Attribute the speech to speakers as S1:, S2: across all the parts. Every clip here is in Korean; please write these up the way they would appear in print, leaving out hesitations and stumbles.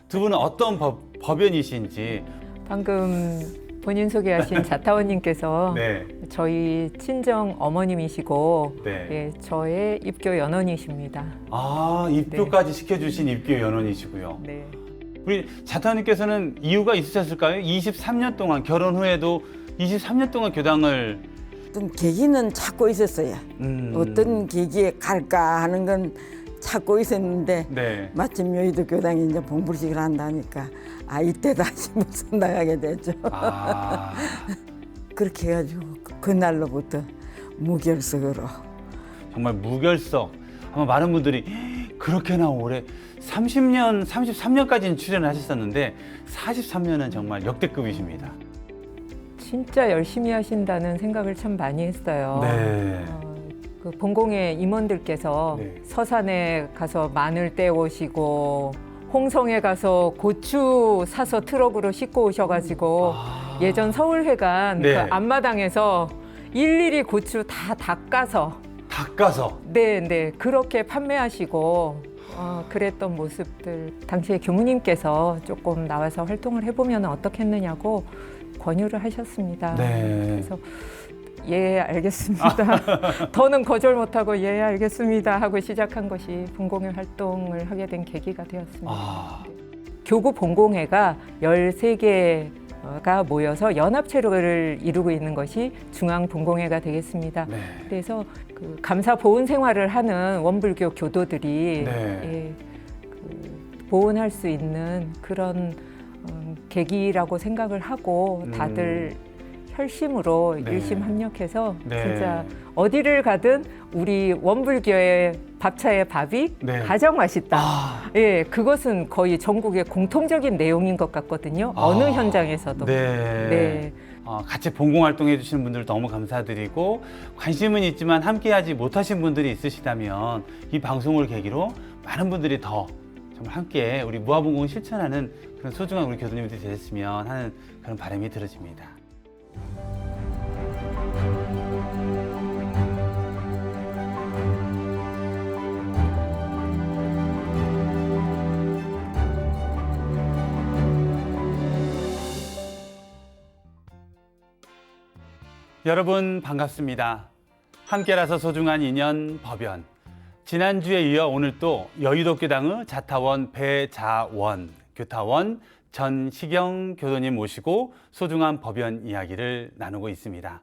S1: 두 분은 어떤 법연이신지.
S2: 방금 본인 소개하신 자타원님께서
S1: 네.
S2: 저희 친정 어머님이시고
S1: 네.
S2: 예, 저의 입교 연원이십니다.
S1: 아, 입교까지 시켜주신 입교 연원이시고요.
S2: 네.
S1: 우리 자타원님께서는 이유가 있으셨을까요? 23년 동안, 결혼 후에도 23년 동안 교당을
S3: 어떤 계기는 찾고 있었어요. 어떤 계기에 갈까 하는 건 찾고 있었는데
S1: 네.
S3: 마침 여의도 교당에 이제 봉불식을 한다니까 이때 다시 무슨 나가게 됐죠.
S1: 아,
S3: 그렇게 해가지고 그날로부터 무결석으로
S1: 정말 무결석. 아마 많은 분들이 그렇게나 오래 30년, 33년까지는 출연을 하셨었는데 43년은 정말 역대급이십니다.
S2: 진짜 열심히 하신다는 생각을 참 많이 했어요.
S1: 네.
S2: 그 본공의 임원들께서
S1: 네.
S2: 서산에 가서 마늘 떼오시고 홍성에 가서 고추 사서 트럭으로 싣고 오셔가지고 예전 서울회관
S1: 네.
S2: 그 앞마당에서 일일이 고추 다 닦아서
S1: 닦아서.
S2: 네, 그렇게 판매하시고 그랬던 모습들 당시에 교무님께서 조금 나와서 활동을 해보면 어떻겠느냐고 권유를 하셨습니다.
S1: 네.
S2: 그래서 예, 알겠습니다. 더는 거절 못하고 예, 알겠습니다 하고 시작한 것이 본공회 활동을 하게 된 계기가 되었습니다.
S1: 아,
S2: 교구 본공회가 13개가 모여서 연합체를 이루고 있는 것이 중앙 본공회가 되겠습니다.
S1: 네.
S2: 그래서 그 감사 보훈 생활을 하는 원불교 교도들이
S1: 네.
S2: 예, 그 보훈할 수 있는 그런 계기라고 생각을 하고 다들 혈심으로
S1: 네.
S2: 일심합력해서
S1: 네.
S2: 진짜 어디를 가든 우리 원불교의 밥차의 밥이
S1: 네.
S2: 가장 맛있다.
S1: 아,
S2: 예, 그것은 거의 전국의 공통적인 내용인 것 같거든요. 어느 현장에서도.
S1: 네.
S2: 네.
S1: 같이 봉공 활동해 주시는 분들 너무 감사드리고, 관심은 있지만 함께하지 못하신 분들이 있으시다면 이 방송을 계기로 많은 분들이 더 정말 함께 우리 무아봉공을 실천하는 그런 소중한 우리 교도님들이 되셨으면 하는 그런 바람이 들어집니다. 여러분 반갑습니다. 함께라서 소중한 인연 법연. 지난주에 이어 오늘 또 여의도 교당의 자타원 배자원 교타원 전시경 교도님 모시고 소중한 법연 이야기를 나누고 있습니다.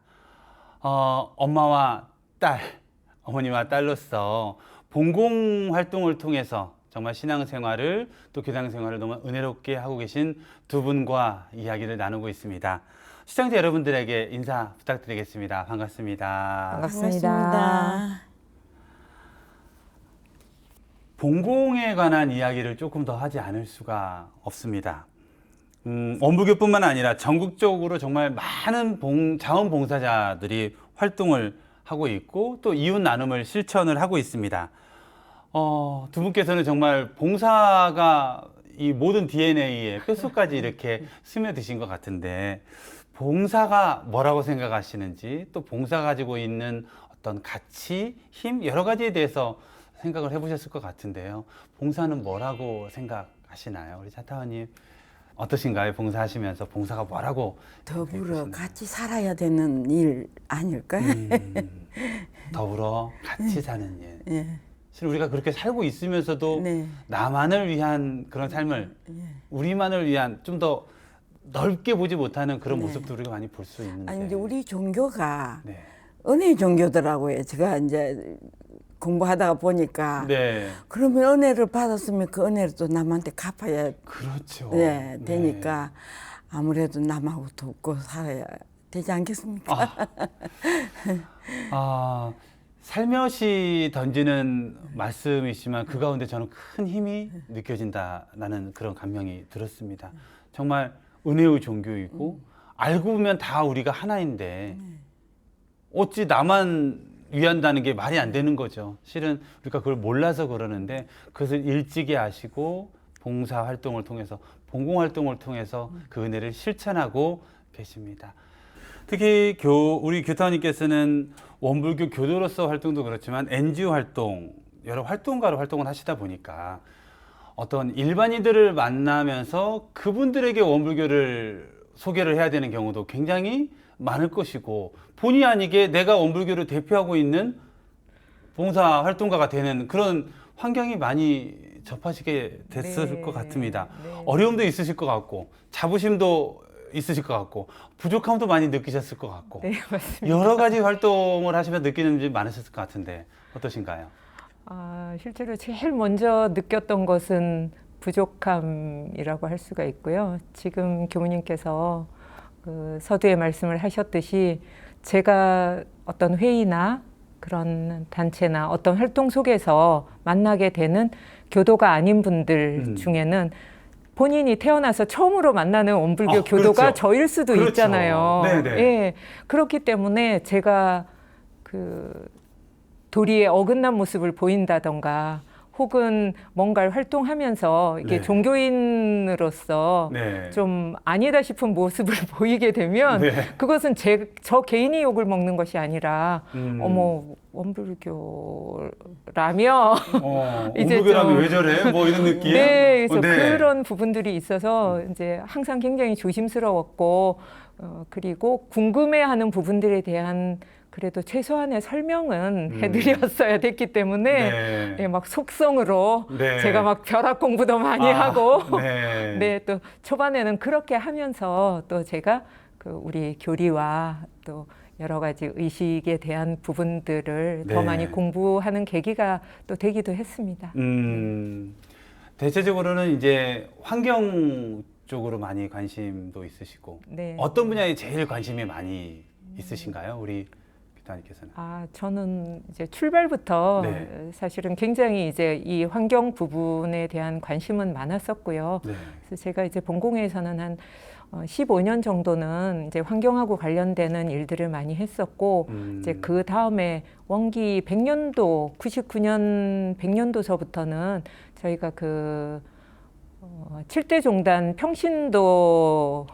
S1: 엄마와 딸, 어머니와 딸로서 봉공 활동을 통해서 정말 신앙생활을 또 교당생활을 너무 은혜롭게 하고 계신 두 분과 이야기를 나누고 있습니다. 시청자 여러분들에게 인사 부탁드리겠습니다. 반갑습니다.
S3: 반갑습니다.
S1: 봉공에 관한 이야기를 조금 더 하지 않을 수가 없습니다. 원불교뿐만 아니라 전국적으로 정말 많은 자원봉사자들이 활동을 하고 있고 또 이웃 나눔을 실천을 하고 있습니다. 두 분께서는 정말 봉사가 이 모든 DNA에 뼛속까지 이렇게 스며드신 것 같은데, 봉사가 뭐라고 생각하시는지, 또 봉사 가지고 있는 어떤 가치, 힘, 여러 가지에 대해서 생각을 해보셨을 것 같은데요. 봉사는 뭐라고 생각하시나요? 우리 자타원님 어떠신가요? 봉사하시면서 봉사가 뭐라고
S3: 더불어
S1: 생각하시나요?
S3: 같이 살아야 되는 일 아닐까요?
S1: 더불어 같이 사는 일.
S3: 예.
S1: 사실 우리가 그렇게 살고 있으면서도
S3: 네.
S1: 나만을 위한 그런 삶을, 우리만을 위한 좀 더 넓게 보지 못하는 그런
S3: 네.
S1: 모습도 우리가 많이 볼 수 있는데.
S3: 아니 이제 우리 종교가
S1: 네.
S3: 은혜 종교더라고요. 제가 이제 공부하다가 보니까
S1: 네.
S3: 그러면 은혜를 받았으면 그 은혜를 또 남한테 갚아야
S1: 그렇죠.
S3: 네, 되니까 아무래도 남하고 돕고 살아야 되지 않겠습니까?
S1: 살며시 던지는 말씀이지만 그 가운데 저는 큰 힘이 느껴진다라는 그런 감명이 들었습니다. 정말 은혜의 종교이고 알고 보면 다 우리가 하나인데 어찌 나만 위한다는 게 말이 안 되는 거죠. 실은 우리가 그걸 몰라서 그러는데 그것을 일찍이 아시고 봉사 활동을 통해서, 봉공 활동을 통해서 그 은혜를 실천하고 계십니다. 특히 우리 교타원님께서는 원불교 교도로서 활동도 그렇지만 NGO 활동, 여러 활동가로 활동을 하시다 보니까 어떤 일반인들을 만나면서 그분들에게 원불교를 소개를 해야 되는 경우도 굉장히 많을 것이고 본의 아니게 내가 원불교를 대표하고 있는 봉사 활동가가 되는 그런 환경이 많이 접하시게 됐을
S2: 네.
S1: 것 같습니다.
S2: 네.
S1: 어려움도 있으실 것 같고 자부심도 있으실 것 같고 부족함도 많이 느끼셨을 것 같고
S2: 네, 맞습니다.
S1: 여러 가지 활동을 하시면 느끼는 점이 많으셨을 것 같은데 어떠신가요?
S2: 실제로 제일 먼저 느꼈던 것은 부족함이라고 할 수가 있고요. 지금 교무님께서 그 서두에 말씀을 하셨듯이 제가 어떤 회의나 그런 단체나 어떤 활동 속에서 만나게 되는 교도가 아닌 분들 중에는 본인이 태어나서 처음으로 만나는 원불교 교도가
S1: 그렇죠.
S2: 저일 수도
S1: 그렇죠.
S2: 있잖아요.
S1: 네네.
S2: 예, 그렇기 때문에 제가 그 도리에 어긋난 모습을 보인다던가 혹은 뭔가를 활동하면서 이게
S1: 네.
S2: 종교인으로서
S1: 네.
S2: 좀 아니다 싶은 모습을 보이게 되면
S1: 네.
S2: 그것은 저 개인이 욕을 먹는 것이 아니라 어머 원불교라며 이제
S1: 원불교라면
S2: 좀-
S1: 왜 저래? 뭐 이런 느낌?
S2: 네, 그래서
S1: 네.
S2: 그런 부분들이 있어서 이제 항상 굉장히 조심스러웠고 그리고 궁금해하는 부분들에 대한 그래도 최소한의 설명은 해드렸어야 됐기 때문에
S1: 네.
S2: 네, 막 속성으로
S1: 네.
S2: 제가 막 벼락 공부도 많이 하고
S1: 네.
S2: 네, 또 초반에는 그렇게 하면서 또 제가 그 우리 교리와 또 여러 가지 의식에 대한 부분들을 더
S1: 네.
S2: 많이 공부하는 계기가 또 되기도 했습니다.
S1: 대체적으로는 이제 환경 쪽으로 많이 관심도 있으시고
S2: 네.
S1: 어떤 분야에 제일 관심이 많이 있으신가요? 우리 교단님께서는.
S2: 저는 이제 출발부터
S1: 네.
S2: 사실은 굉장히 이제 이 환경 부분에 대한 관심은 많았었고요.
S1: 네.
S2: 그래서 제가 이제 본공회에서는 한 15년 정도는 이제 환경하고 관련되는 일들을 많이 했었고 이제 그 다음에 원기 100년도 99년 100년도서부터는 저희가 그 7대 종단 평신도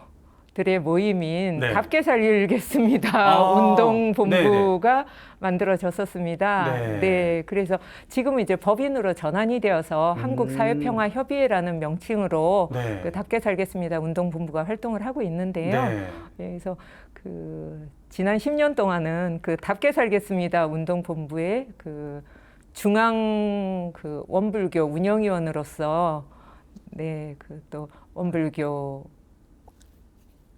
S2: 들의 모임인
S1: 네.
S2: 답게 살리겠습니다 운동본부가 만들어졌었습니다.
S1: 네.
S2: 네, 그래서 지금은 이제 법인으로 전환이 되어서 한국사회평화협의회라는 명칭으로
S1: 네.
S2: 그 답게 살겠습니다 운동본부가 활동을 하고 있는데요.
S1: 네.
S2: 네, 그래서 그 지난 10년 동안은 그 답게 살겠습니다 운동본부의 그 중앙 그 원불교 운영위원으로서 네, 그 또 원불교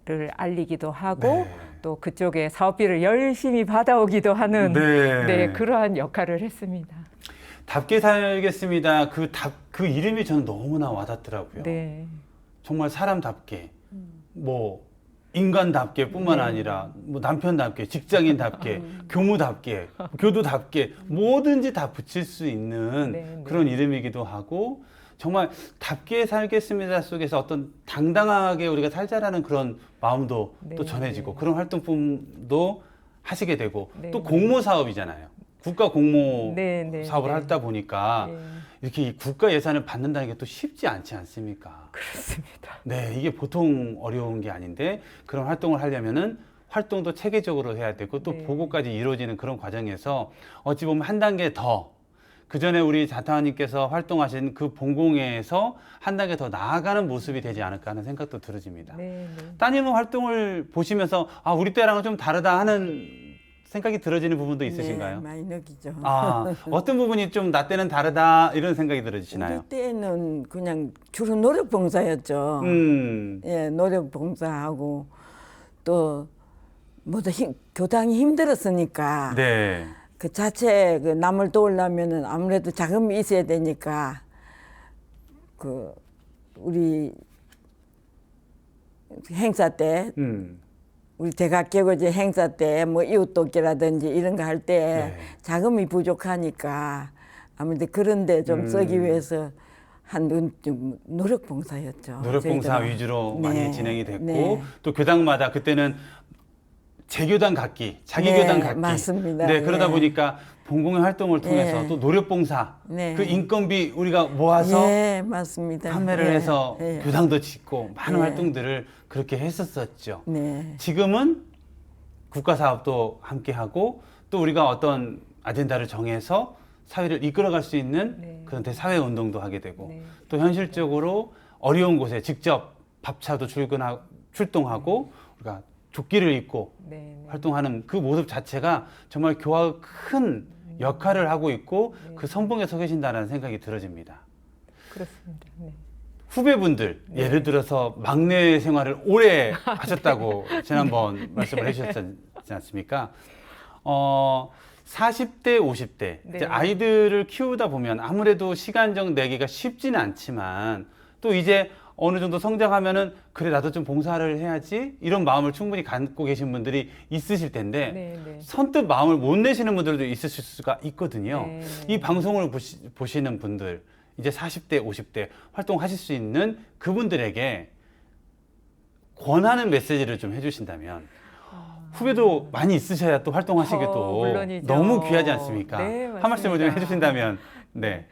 S2: 를 알리기도 하고
S1: 네.
S2: 또 그쪽에 사업비를 열심히 받아오기도 하는
S1: 네.
S2: 네, 그러한 역할을 했습니다.
S1: 답게 살겠습니다. 그 이름이 저는 너무나 와닿더라고요.
S2: 네.
S1: 정말 사람답게, 뭐 인간답게뿐만
S2: 네.
S1: 아니라 뭐 남편답게, 직장인답게, 교무답게, 교도답게 뭐든지 다 붙일 수 있는
S2: 네, 네.
S1: 그런 이름이기도 하고 정말 답게 살겠습니다 속에서 어떤 당당하게 우리가 살자라는 그런 마음도
S2: 네,
S1: 또 전해지고
S2: 네.
S1: 그런 활동도 하시게 되고
S2: 네,
S1: 또
S2: 네.
S1: 공모 사업이잖아요. 국가 공모
S2: 네, 네,
S1: 사업을
S2: 네.
S1: 하다 보니까
S2: 네.
S1: 이렇게 이 국가 예산을 받는다는 게 또 쉽지 않지 않습니까?
S2: 그렇습니다.
S1: 네, 이게 보통 어려운 게 아닌데 그런 활동을 하려면은 활동도 체계적으로 해야 되고 또
S2: 네.
S1: 보고까지 이루어지는 그런 과정에서 어찌 보면 한 단계 더 그 전에 우리 자타님께서 활동하신 그 본공회에서 한 단계 더 나아가는 모습이 되지 않을까 하는 생각도 들어집니다.
S2: 네, 네.
S1: 따님은 활동을 보시면서 우리 때랑은 좀 다르다 하는 생각이 들어지는 부분도 있으신가요?
S3: 네, 많이 느끼죠.
S1: 어떤 부분이 좀 나 때는 다르다 이런 생각이 들어지시나요?
S3: 우리 때는 그냥 주로 노력 봉사였죠. 예, 노력 봉사하고 또 모두 교당이 힘들었으니까
S1: 네.
S3: 그 자체 그 남을 도우려면은 아무래도 자금이 있어야 되니까 그 우리 행사 때 우리 대각개거제 행사 때 뭐 이웃돕기라든지 이런 거 할 때
S1: 네.
S3: 자금이 부족하니까 아무래도 그런데 좀 쓰기 위해서 좀 노력 봉사였죠.
S1: 노력봉사
S3: 저희들은.
S1: 위주로
S3: 네,
S1: 많이 진행이 됐고
S3: 네.
S1: 또 교당마다 그때는 제교당 각기, 자기
S3: 네,
S1: 교당 각기.
S3: 맞습니다.
S1: 네, 그러다
S3: 네.
S1: 보니까 본공회 활동을 통해서
S3: 네.
S1: 또 노력봉사,
S3: 네.
S1: 그 인건비 우리가 모아서
S3: 예, 맞습니다.
S1: 판매를
S3: 예,
S1: 해서
S3: 예.
S1: 교당도 짓고 많은
S3: 네.
S1: 활동들을 그렇게 했었었죠.
S3: 네.
S1: 지금은 국가 사업도 함께 하고 또 우리가 어떤 아젠다를 정해서 사회를 이끌어갈 수 있는
S2: 네.
S1: 그런 대사회 운동도 하게 되고
S2: 네.
S1: 또 현실적으로 어려운 곳에 직접 밥차도 출동하고 우리가 조끼를 입고
S2: 네, 네.
S1: 활동하는 그 모습 자체가 정말 교화의 큰 역할을 하고 있고 그 선봉에 서 계신다는 생각이 들어집니다.
S2: 그렇습니다. 네.
S1: 후배분들 예를 들어서 막내 생활을 오래 하셨다고 지난번 말씀을 해주셨지 않습니까? 40대, 50대
S2: 네.
S1: 이제 아이들을 키우다 보면 아무래도 시간적 내기가 쉽지는 않지만 또 이제 어느 정도 성장하면은 그래 나도 좀 봉사를 해야지 이런 마음을 충분히 갖고 계신 분들이 있으실 텐데
S2: 네, 네.
S1: 선뜻 마음을 못 내시는 분들도 있으실 수가 있거든요.
S2: 네, 네.
S1: 이 방송을 보시는 분들 이제 40대, 50대 활동하실 수 있는 그분들에게 권하는 메시지를 좀 해주신다면 후배도 많이 있으셔야 또 활동하시기도
S2: 물론이죠.
S1: 너무 귀하지 않습니까?
S2: 네,
S1: 한 말씀을 좀
S2: 맞습니다.
S1: 해주신다면 네.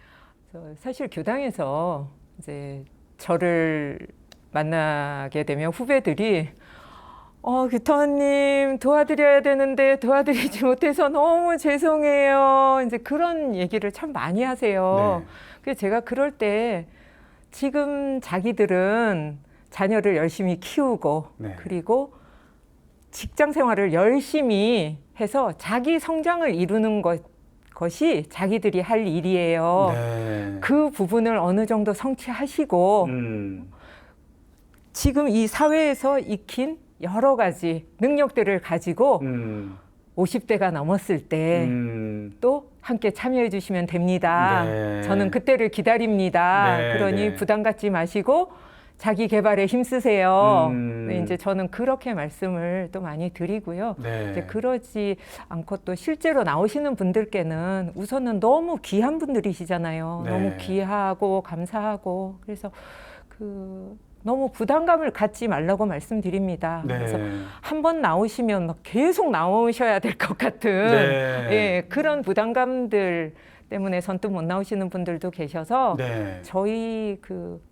S2: 사실 교당에서 이제 저를 만나게 되면 후배들이 규타원님 도와드려야 되는데 도와드리지 못해서 너무 죄송해요. 이제 그런 얘기를 참 많이 하세요.
S1: 네.
S2: 그래서 제가 그럴 때 지금 자기들은 자녀를 열심히 키우고
S1: 네.
S2: 그리고 직장 생활을 열심히 해서 자기 성장을 이루는 것이 자기들이 할 일이에요.
S1: 네.
S2: 그 부분을 어느 정도 성취하시고 지금 이 사회에서 익힌 여러 가지 능력들을 가지고 50대가 넘었을 때 또 함께 참여해 주시면 됩니다.
S1: 네.
S2: 저는 그때를 기다립니다.
S1: 네,
S2: 그러니
S1: 네.
S2: 부담 갖지 마시고 자기 개발에 힘쓰세요. 네,
S1: 음.
S2: 이제 저는 그렇게 말씀을 또 많이 드리고요.
S1: 네.
S2: 이제 그러지 않고 또 실제로 나오시는 분들께는 우선은 너무 귀한 분들이시잖아요.
S1: 네.
S2: 너무 귀하고 감사하고 그래서 너무 부담감을 갖지 말라고 말씀드립니다.
S1: 네.
S2: 그래서 한 번 나오시면 막 계속 나오셔야 될 것 같은
S1: 네.
S2: 예, 그런 부담감들 때문에 선뜻 못 나오시는 분들도 계셔서
S1: 네.
S2: 저희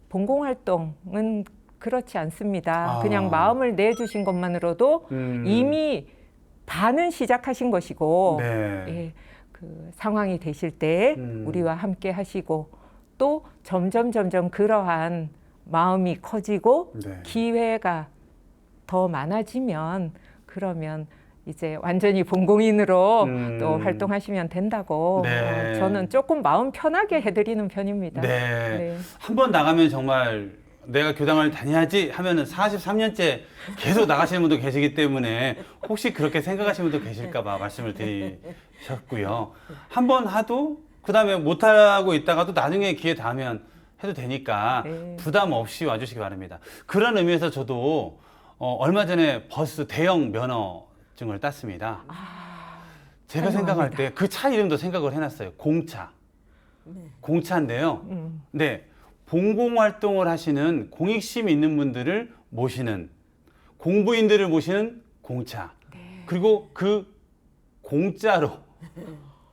S2: 본공 활동은 그렇지 않습니다.
S1: 아.
S2: 그냥 마음을 내주신 것만으로도 이미 반은 시작하신 것이고
S1: 네.
S2: 예, 상황이 되실 때 우리와 함께 하시고 또 점점 그러한 마음이 커지고
S1: 네.
S2: 기회가 더 많아지면 그러면 이제 완전히 본공인으로 또 활동하시면 된다고
S1: 네.
S2: 저는 조금 마음 편하게 해드리는 편입니다.
S1: 네.
S2: 네.
S1: 한 번 나가면 정말 내가 교당을 다녀야지 하면은 43년째 계속 나가시는 분도 계시기 때문에 혹시 그렇게 생각하시는 분도 계실까봐 말씀을 드리셨고요. 한 번 하도 그 다음에 못하고 있다가도 나중에 기회 닿으면 해도 되니까
S2: 네.
S1: 부담 없이 와주시기 바랍니다. 그런 의미에서 저도 얼마 전에 버스 대형 면허증을 땄습니다. 제가 생각할 때 그 차 이름도 생각을 해놨어요. 공차. 공차인데요. 네. 봉공활동을 하시는 공익심 있는 분들을 모시는 공부인들을 모시는 공차. 그리고 그 공짜로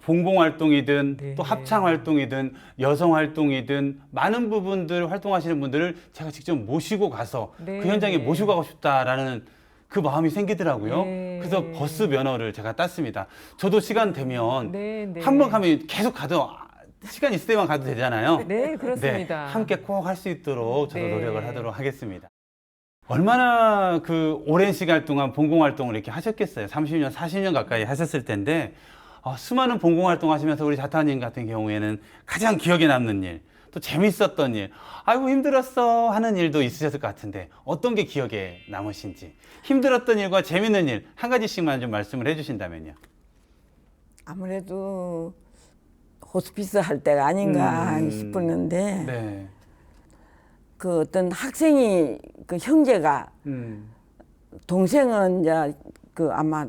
S1: 봉봉활동이든
S2: 네.
S1: 또 합창활동이든 여성활동이든 많은 부분들 활동하시는 분들을 제가 직접 모시고 가서
S2: 네.
S1: 그 현장에 모시고 가고 싶다라는 그 마음이 생기더라고요.
S2: 네.
S1: 그래서 버스 면허를 제가 땄습니다. 저도 시간 되면
S2: 네, 네.
S1: 한 번 가면 계속 가도 시간 있을 때만 가도 되잖아요.
S2: 네, 그렇습니다.
S1: 네, 함께 꼭 할 수 있도록 저도
S2: 네.
S1: 노력을 하도록 하겠습니다. 얼마나 오랜 시간 동안 봉공활동을 이렇게 하셨겠어요. 30년, 40년 가까이 하셨을 텐데 수많은 봉공활동 하시면서 우리 자타님 같은 경우에는 가장 기억에 남는 일, 또 재밌었던 일, 아이고 힘들었어 하는 일도 있으셨을 것 같은데 어떤 게 기억에 남으신지, 힘들었던 일과 재밌는 일 한 가지씩만 좀 말씀을 해주신다면요.
S3: 아무래도 호스피스 할 때가 아닌가 싶었는데
S1: 네.
S3: 그 어떤 학생이 그 형제가 동생은 이제 아마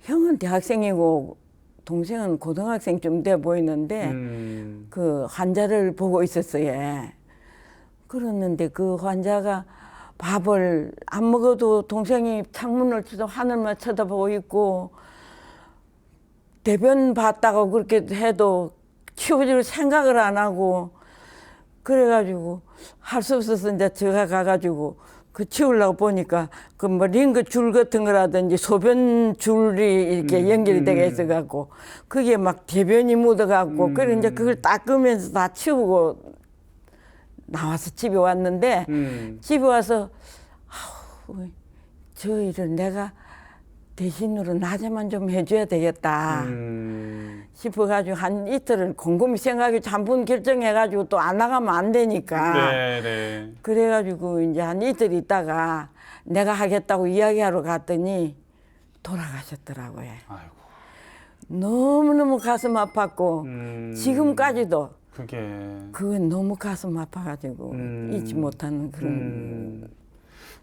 S3: 형은 대학생이고 동생은 고등학생쯤 돼 보이는데 그 환자를 보고 있었어요. 그랬는데 그 환자가 밥을 안 먹어도 동생이 창문을 하늘만 쳐다보고 있고 대변 봤다고 그렇게 해도 치워줄 생각을 안 하고 그래가지고 할 수 없어서 이제 제가 가가지고 그 치우려고 보니까 그 뭐 링거 줄 같은 거라든지 소변 줄이 이렇게 연결이 되게 있어갖고 그게 막 대변이 묻어갖고 그래 이제 그걸 닦으면서 다 치우고 나와서 집에 왔는데 집에 와서 아우, 저 일을 내가 대신으로 낮에만 좀 해줘야 되겠다 싶어가지고 한 이틀을 곰곰이 생각해 한 번 결정해가지고 또 안 나가면 안 되니까
S1: 네, 네.
S3: 그래가지고 이제 한 이틀 있다가 내가 하겠다고 이야기하러 갔더니 돌아가셨더라고요.
S1: 아이고.
S3: 너무너무 가슴 아팠고 지금까지도
S1: 그게
S3: 그건 너무 가슴 아파가지고 잊지 못하는 그런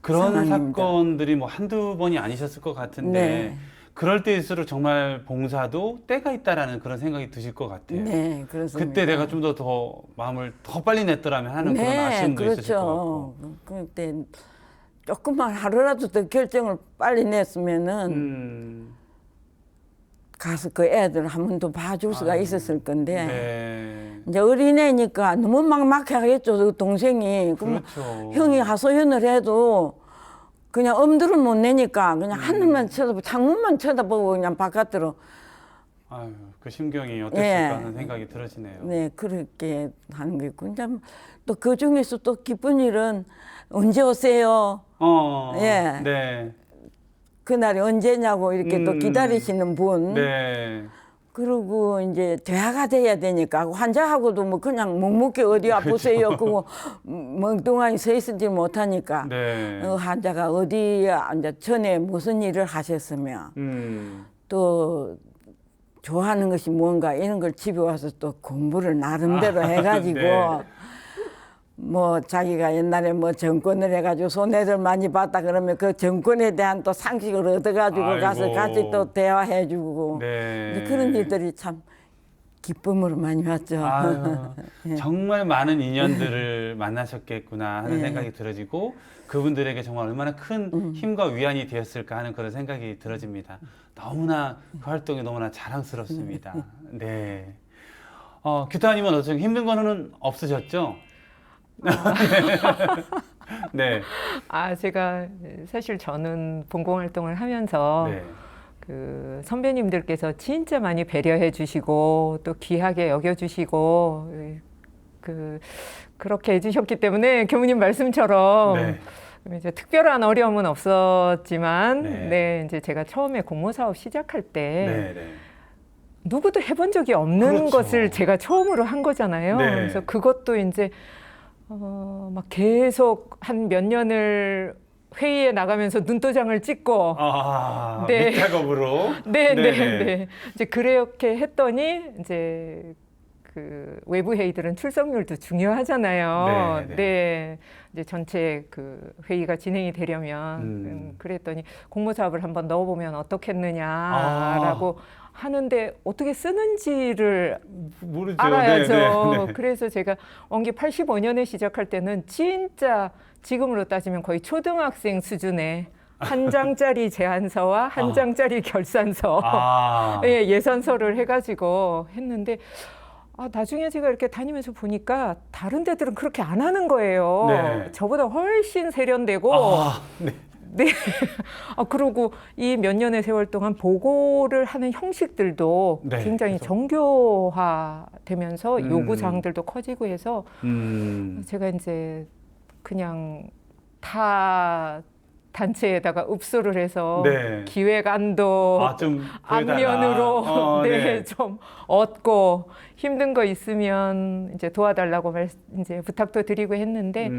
S1: 그런
S3: 상황입니다.
S1: 사건들이 뭐 한두 번이 아니셨을 것 같은데
S3: 네.
S1: 그럴 때일수록 정말 봉사도 때가 있다라는 그런 생각이 드실 것 같아요.
S3: 네, 그렇습니다.
S1: 그때 내가 좀 더 마음을 더 빨리 냈더라면 하는 그런 아쉬움도 있으실 것 같고.
S3: 그때 조금만 하루라도 더 결정을 빨리 냈으면은 가서 그 애들 한 번 더 봐줄 수가 있었을 건데
S1: 네.
S3: 이제 어린애니까 너무 막막해 하겠죠. 그 동생이. 그럼
S1: 그렇죠.
S3: 형이 하소연을 해도 그냥 엄두를 못 내니까 그냥 하늘만 쳐다보고 창문만 쳐다보고 그냥 바깥으로
S1: 아유, 그 심경이 어땠을까
S3: 예.
S1: 하는 생각이 들어지네요.
S3: 네 그렇게 하는 거 있고 이제 또 그 중에서 또 기쁜 일은 언제 오세요? 예.
S1: 네.
S3: 그날이 언제냐고 이렇게 또 기다리시는 분.
S1: 네.
S3: 그리고 이제 대화가 돼야 되니까 환자하고도 뭐 그냥 묵묵히 어디 아프세요? 그거 멍뚱하니 서 있지 못하니까
S1: 네.
S3: 환자가 어디 이제 전에 무슨 일을 하셨으며 또 좋아하는 것이 뭔가 이런 걸 집에 와서 또 공부를 나름대로 해가지고
S1: 네.
S3: 뭐 자기가 옛날에 뭐 정권을 해가지고 손해를 많이 봤다 그러면 그 정권에 대한 또 상식을 얻어가지고
S1: 아이고.
S3: 가서 같이 또 대화해주고
S1: 네.
S3: 이제 그런 일들이 참 기쁨으로 많이 왔죠.
S1: 아유, 정말 많은 인연들을 만나셨겠구나 하는
S3: 예.
S1: 생각이 들어지고 그분들에게 정말 얼마나 큰 힘과 위안이 되었을까 하는 그런 생각이 들어집니다. 너무나 그 활동이 너무나 자랑스럽습니다. 네. 규타님은 어떻게 힘든 거는 없으셨죠? 네.
S2: 아, 제가 사실 저는 봉공활동을 하면서
S1: 네.
S2: 그 선배님들께서 진짜 많이 배려해 주시고 또 귀하게 여겨 주시고 그렇게 해 주셨기 때문에 교무님 말씀처럼
S1: 네.
S2: 이제 특별한 어려움은 없었지만
S1: 네.
S2: 네, 이제 제가 처음에 공모 사업 시작할 때
S1: 네. 네.
S2: 누구도 해본 적이 없는
S1: 그렇죠.
S2: 것을 제가 처음으로 한 거잖아요.
S1: 네.
S2: 그래서 그것도 이제 막 계속 한 몇 년을 회의에 나가면서 눈도장을 찍고 네.
S1: 밑작업으로.
S2: 네, 네,
S1: 네네.
S2: 네. 이제 그렇게 했더니 이제 그 외부 회의들은 출석률도 중요하잖아요.
S1: 네, 네.
S2: 네. 이제 전체 그 회의가 진행이 되려면 그랬더니 공모 사업을 한번 넣어보면 어떻겠느냐라고 하는데 어떻게 쓰는지를
S1: 모르죠.
S2: 알아야죠.
S1: 네, 네.
S2: 그래서 제가 원기 85년에 시작할 때는 진짜 지금으로 따지면 거의 초등학생 수준의 한 장짜리 제안서와 한 장짜리 결산서, 예, 예산서를 해가지고 했는데 나중에 제가 이렇게 다니면서 보니까 다른 데들은 그렇게 안 하는 거예요.
S1: 네.
S2: 저보다 훨씬 세련되고
S1: 네.
S2: 네. 그리고 이 몇 년의 세월 동안 보고를 하는 형식들도
S1: 네,
S2: 굉장히
S1: 그래서.
S2: 정교화되면서 요구 사항들도 커지고 해서 제가 이제 그냥 다 단체에다가 읍소를 해서
S1: 네.
S2: 기획안도
S1: 좀 보여달라.
S2: 앞면으로
S1: 네.
S2: 좀 얻고 힘든 거 있으면 이제 도와달라고 이제 부탁도 드리고 했는데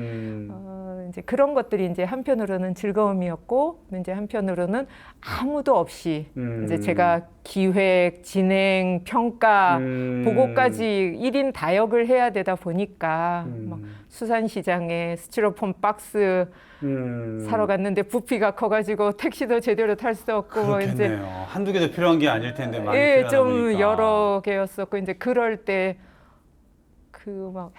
S2: 이제 그런 것들이 이제 한편으로는 즐거움이었고 이제 한편으로는 아무도 없이 이제 제가 기획, 진행, 평가, 보고까지 1인 다역을 해야 되다 보니까 막 수산시장에 스티로폼 박스 사러 갔는데 부피가 커가지고 택시도 제대로 탈 수 없고 뭐 이제
S1: 그렇겠네요. 한두 개도 필요한 게 아닐 텐데 많이
S2: 예,
S1: 필요하다
S2: 좀
S1: 보니까.
S2: 여러 개였었고 이제 그럴 때 그 막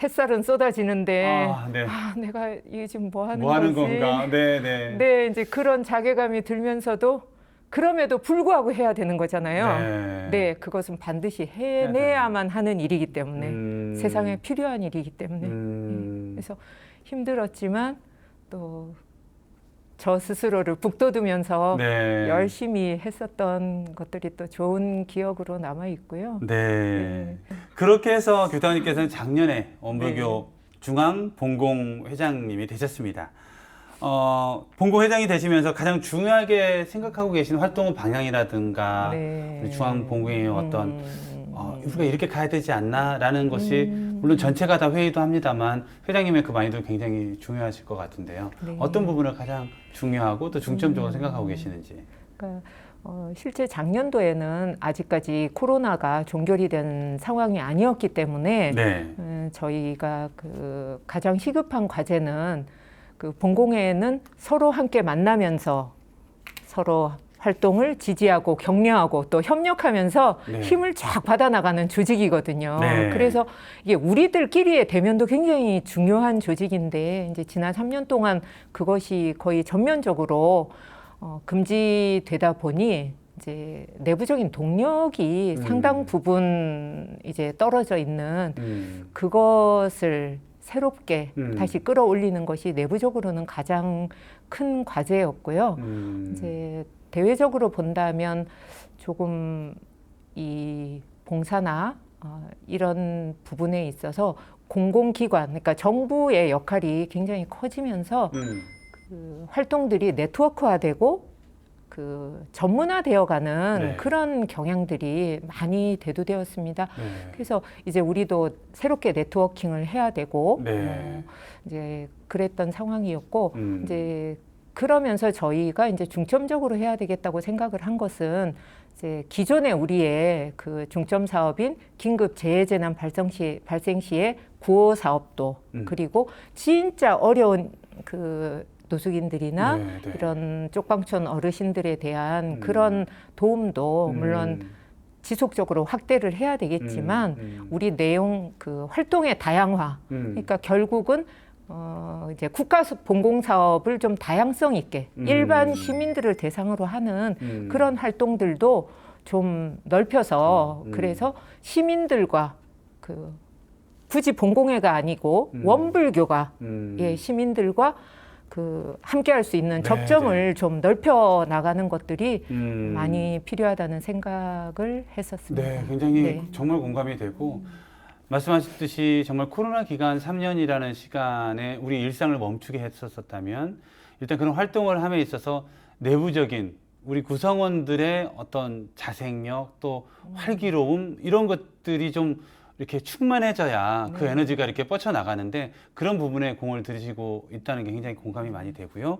S2: 햇살은 쏟아지는데
S1: 네.
S2: 내가 이게 지금 뭐 하는
S1: 뭐 하는
S2: 거지?
S1: 건가? 네, 네.
S2: 네, 이제 그런 자괴감이 들면서도 그럼에도 불구하고 해야 되는 거잖아요.
S1: 네.
S2: 네, 그것은 반드시 해내야만 하는 일이기 때문에 세상에 필요한 일이기 때문에 그래서 힘들었지만 또 저 스스로를 북돋우면서
S1: 네.
S2: 열심히 했었던 것들이 또 좋은 기억으로 남아 있고요.
S1: 네. 그렇게 해서 교장님께서는 작년에 원불교 중앙 본공 회장님이 되셨습니다. 본공 회장이 되시면서 가장 중요하게 생각하고 계신 활동 방향이라든가
S2: 네.
S1: 중앙 본공의 어떤 우리가 이렇게 가야 되지 않나라는 것이 물론 전체가 다 회의도 합니다만 회장님의 그 마인드도 굉장히 중요하실 것 같은데요.
S2: 네.
S1: 어떤 부분을 가장 중요하고 또 중점적으로 생각하고 계시는지.
S2: 그러니까 실제 작년도에는 아직까지 코로나가 종결이 된 상황이 아니었기 때문에
S1: 네.
S2: 저희가 그 가장 시급한 과제는 그 본공회는 서로 함께 만나면서 서로 활동을 지지하고 격려하고 또 협력하면서
S1: 네.
S2: 힘을 쫙 받아나가는 조직이거든요.
S1: 네.
S2: 그래서 이게 우리들끼리의 대면도 굉장히 중요한 조직인데 이제 지난 3년 동안 그것이 거의 전면적으로 금지되다 보니 이제 내부적인 동력이 상당 부분 이제 떨어져 있는 그것을 새롭게 다시 끌어올리는 것이 내부적으로는 가장 큰 과제였고요. 이제 대외적으로 본다면 조금 이 봉사나 이런 부분에 있어서 공공기관, 그러니까 정부의 역할이 굉장히 커지면서 그 활동들이 네트워크화되고 그 전문화되어가는
S1: 네.
S2: 그런 경향들이 많이 대두되었습니다.
S1: 네.
S2: 그래서 이제 우리도 새롭게 네트워킹을 해야 되고
S1: 네.
S2: 이제 그랬던 상황이었고 이제 그러면서 저희가 이제 중점적으로 해야 되겠다고 생각을 한 것은 이제 기존에 우리의 그 중점 사업인 긴급 재해재난 발생 시의 구호 사업도 그리고 진짜 어려운 그 노숙인들이나
S1: 네, 네.
S2: 이런 쪽방촌 어르신들에 대한 그런 도움도 물론 지속적으로 확대를 해야 되겠지만 우리 내용 그 활동의 다양화 그러니까 결국은 이제 국가 본공 사업을 좀 다양성 있게 일반 시민들을 대상으로 하는 그런 활동들도 좀 넓혀서 그래서 시민들과 그 굳이 본공회가 아니고 원불교가 예, 시민들과 그 함께할 수 있는 접점을 좀 넓혀 나가는 것들이 많이 필요하다는 생각을 했었습니다.
S1: 네, 굉장히
S2: 네.
S1: 정말 공감이 되고 말씀하셨듯이 정말 코로나 기간 3년이라는 시간에 우리 일상을 멈추게 했었다면 일단 그런 활동을 함에 있어서 내부적인 우리 구성원들의 어떤 자생력 또 활기로움 이런 것들이 좀 이렇게 충만해져야 그 에너지가 이렇게 뻗쳐나가는데 그런 부분에 공을 들이시고 있다는 게 굉장히 공감이 많이 되고요.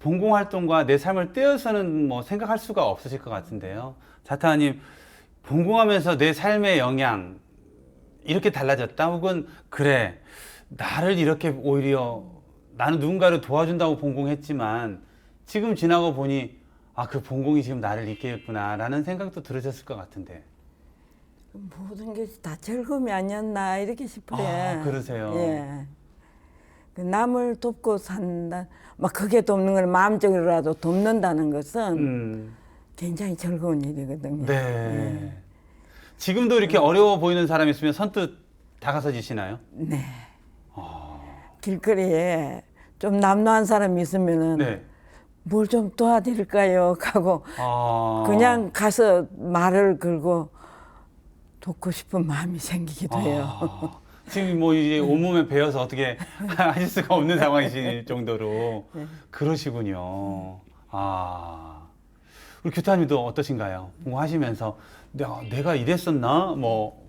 S1: 본공 활동과 내 삶을 떼어서는 뭐 생각할 수가 없으실 것 같은데요. 자타님, 본공하면서 내 삶의 영향 이렇게 달라졌다 혹은 그래 나를 이렇게 오히려 나는 누군가를 도와준다고 본공했지만 지금 지나고 보니 아, 그 본공이 지금 나를 이끌었구나 라는 생각도 들으셨을 것 같은데.
S3: 모든 게 다 즐거움이 아니었나 이렇게 싶어요.
S1: 아, 그러세요?
S3: 예. 그 남을 돕고 산다. 막 그게 돕는 걸 마음적으로라도 돕는다는 것은 굉장히 즐거운 일이거든요.
S1: 네.
S3: 예.
S1: 지금도 이렇게 어려워 보이는 사람이 있으면 선뜻 다가서지시나요?
S3: 네. 길거리에 좀 남루한 사람이 있으면은
S1: 네.
S3: 뭘 좀 도와드릴까요? 하고 그냥 가서 말을 걸고 돕고 싶은 마음이 생기기도 해요.
S1: 지금 뭐 이제 온몸에 배어서 어떻게 하실 수가 없는 상황이실 정도로 그러시군요. 우리 교타님도 어떠신가요? 뭐 하시면서 내가 이랬었나? 뭐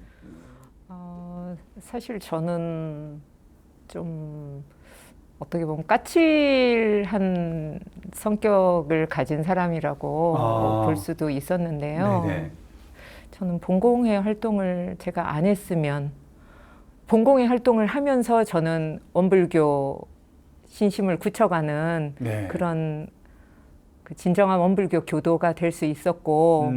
S2: 사실 저는 좀 어떻게 보면 까칠한 성격을 가진 사람이라고 볼 수도 있었는데요.
S1: 네네.
S2: 저는 본공회 활동을 제가 안 했으면 본공회 활동을 하면서 저는 원불교 신심을 굳혀가는
S1: 네.
S2: 그런 그 진정한 원불교 교도가 될 수 있었고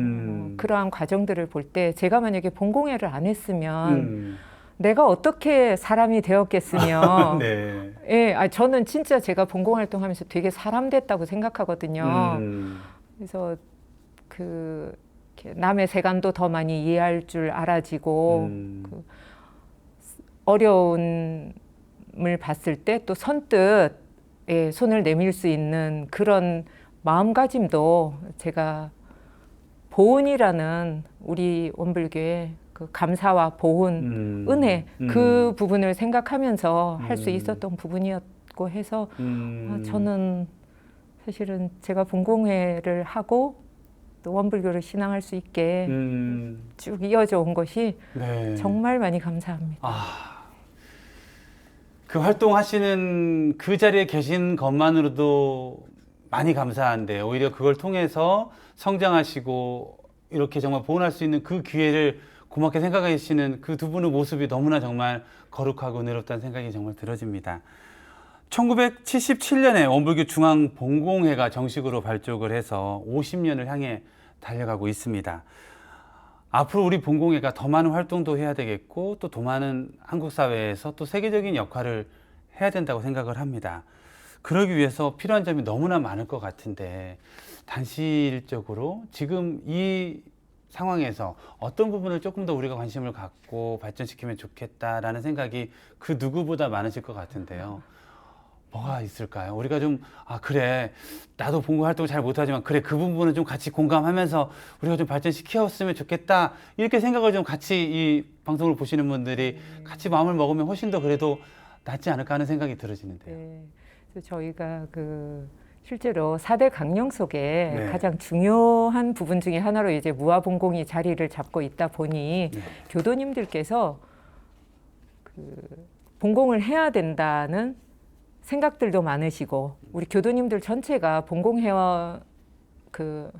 S2: 그러한 과정들을 볼 때 제가 만약에 본공회를 안 했으면 내가 어떻게 사람이 되었겠으며
S1: 네.
S2: 예, 저는 진짜 제가 본공 활동하면서 되게 사람 됐다고 생각하거든요. 그래서 그 이렇게 남의 세간도 더 많이 이해할 줄 알아지고 그 어려움을 봤을 때 또 선뜻 손을 내밀 수 있는 그런 마음가짐도 제가 보은이라는 우리 원불교의 그 감사와 보은, 은혜 그 부분을 생각하면서 할 수 있었던 부분이었고 해서 저는 사실은 제가 본공회를 하고 또 원불교를 신앙할 수 있게 쭉 이어져 온 것이
S1: 네.
S2: 정말 많이 감사합니다.
S1: 그 활동하시는 그 자리에 계신 것만으로도 많이 감사한데 오히려 그걸 통해서 성장하시고 이렇게 정말 보존할 수 있는 그 기회를 고맙게 생각하시는 그 두 분의 모습이 너무나 정말 거룩하고 은혜롭다는 생각이 정말 들어집니다. 1977년에 원불교 중앙본공회가 정식으로 발족을 해서 50년을 향해 달려가고 있습니다. 앞으로 우리 본공회가 더 많은 활동도 해야 되겠고 또 더 많은 한국 사회에서 또 세계적인 역할을 해야 된다고 생각을 합니다. 그러기 위해서 필요한 점이 너무나 많을 것 같은데 단실적으로 지금 이 상황에서 어떤 부분을 조금 더 우리가 관심을 갖고 발전시키면 좋겠다라는 생각이 그 누구보다 많으실 것 같은데요. 뭐가 있을까요? 우리가 좀, 그래. 나도 봉고 활동 잘 못하지만, 그래. 그 부분은 좀 같이 공감하면서 우리가 좀 발전시켰으면 좋겠다. 이렇게 생각을 좀 같이 이 방송을 보시는 분들이 같이 마음을 먹으면 훨씬 더 그래도 낫지 않을까 하는 생각이 들어지는데요.
S2: 네. 그래서 저희가 실제로 4대 강령 속에
S1: 네.
S2: 가장 중요한 부분 중에 하나로 이제 무아본공이 자리를 잡고 있다 보니
S1: 네.
S2: 교도님들께서 본공을 해야 된다는 생각들도 많으시고 우리 교도님들 전체가 본공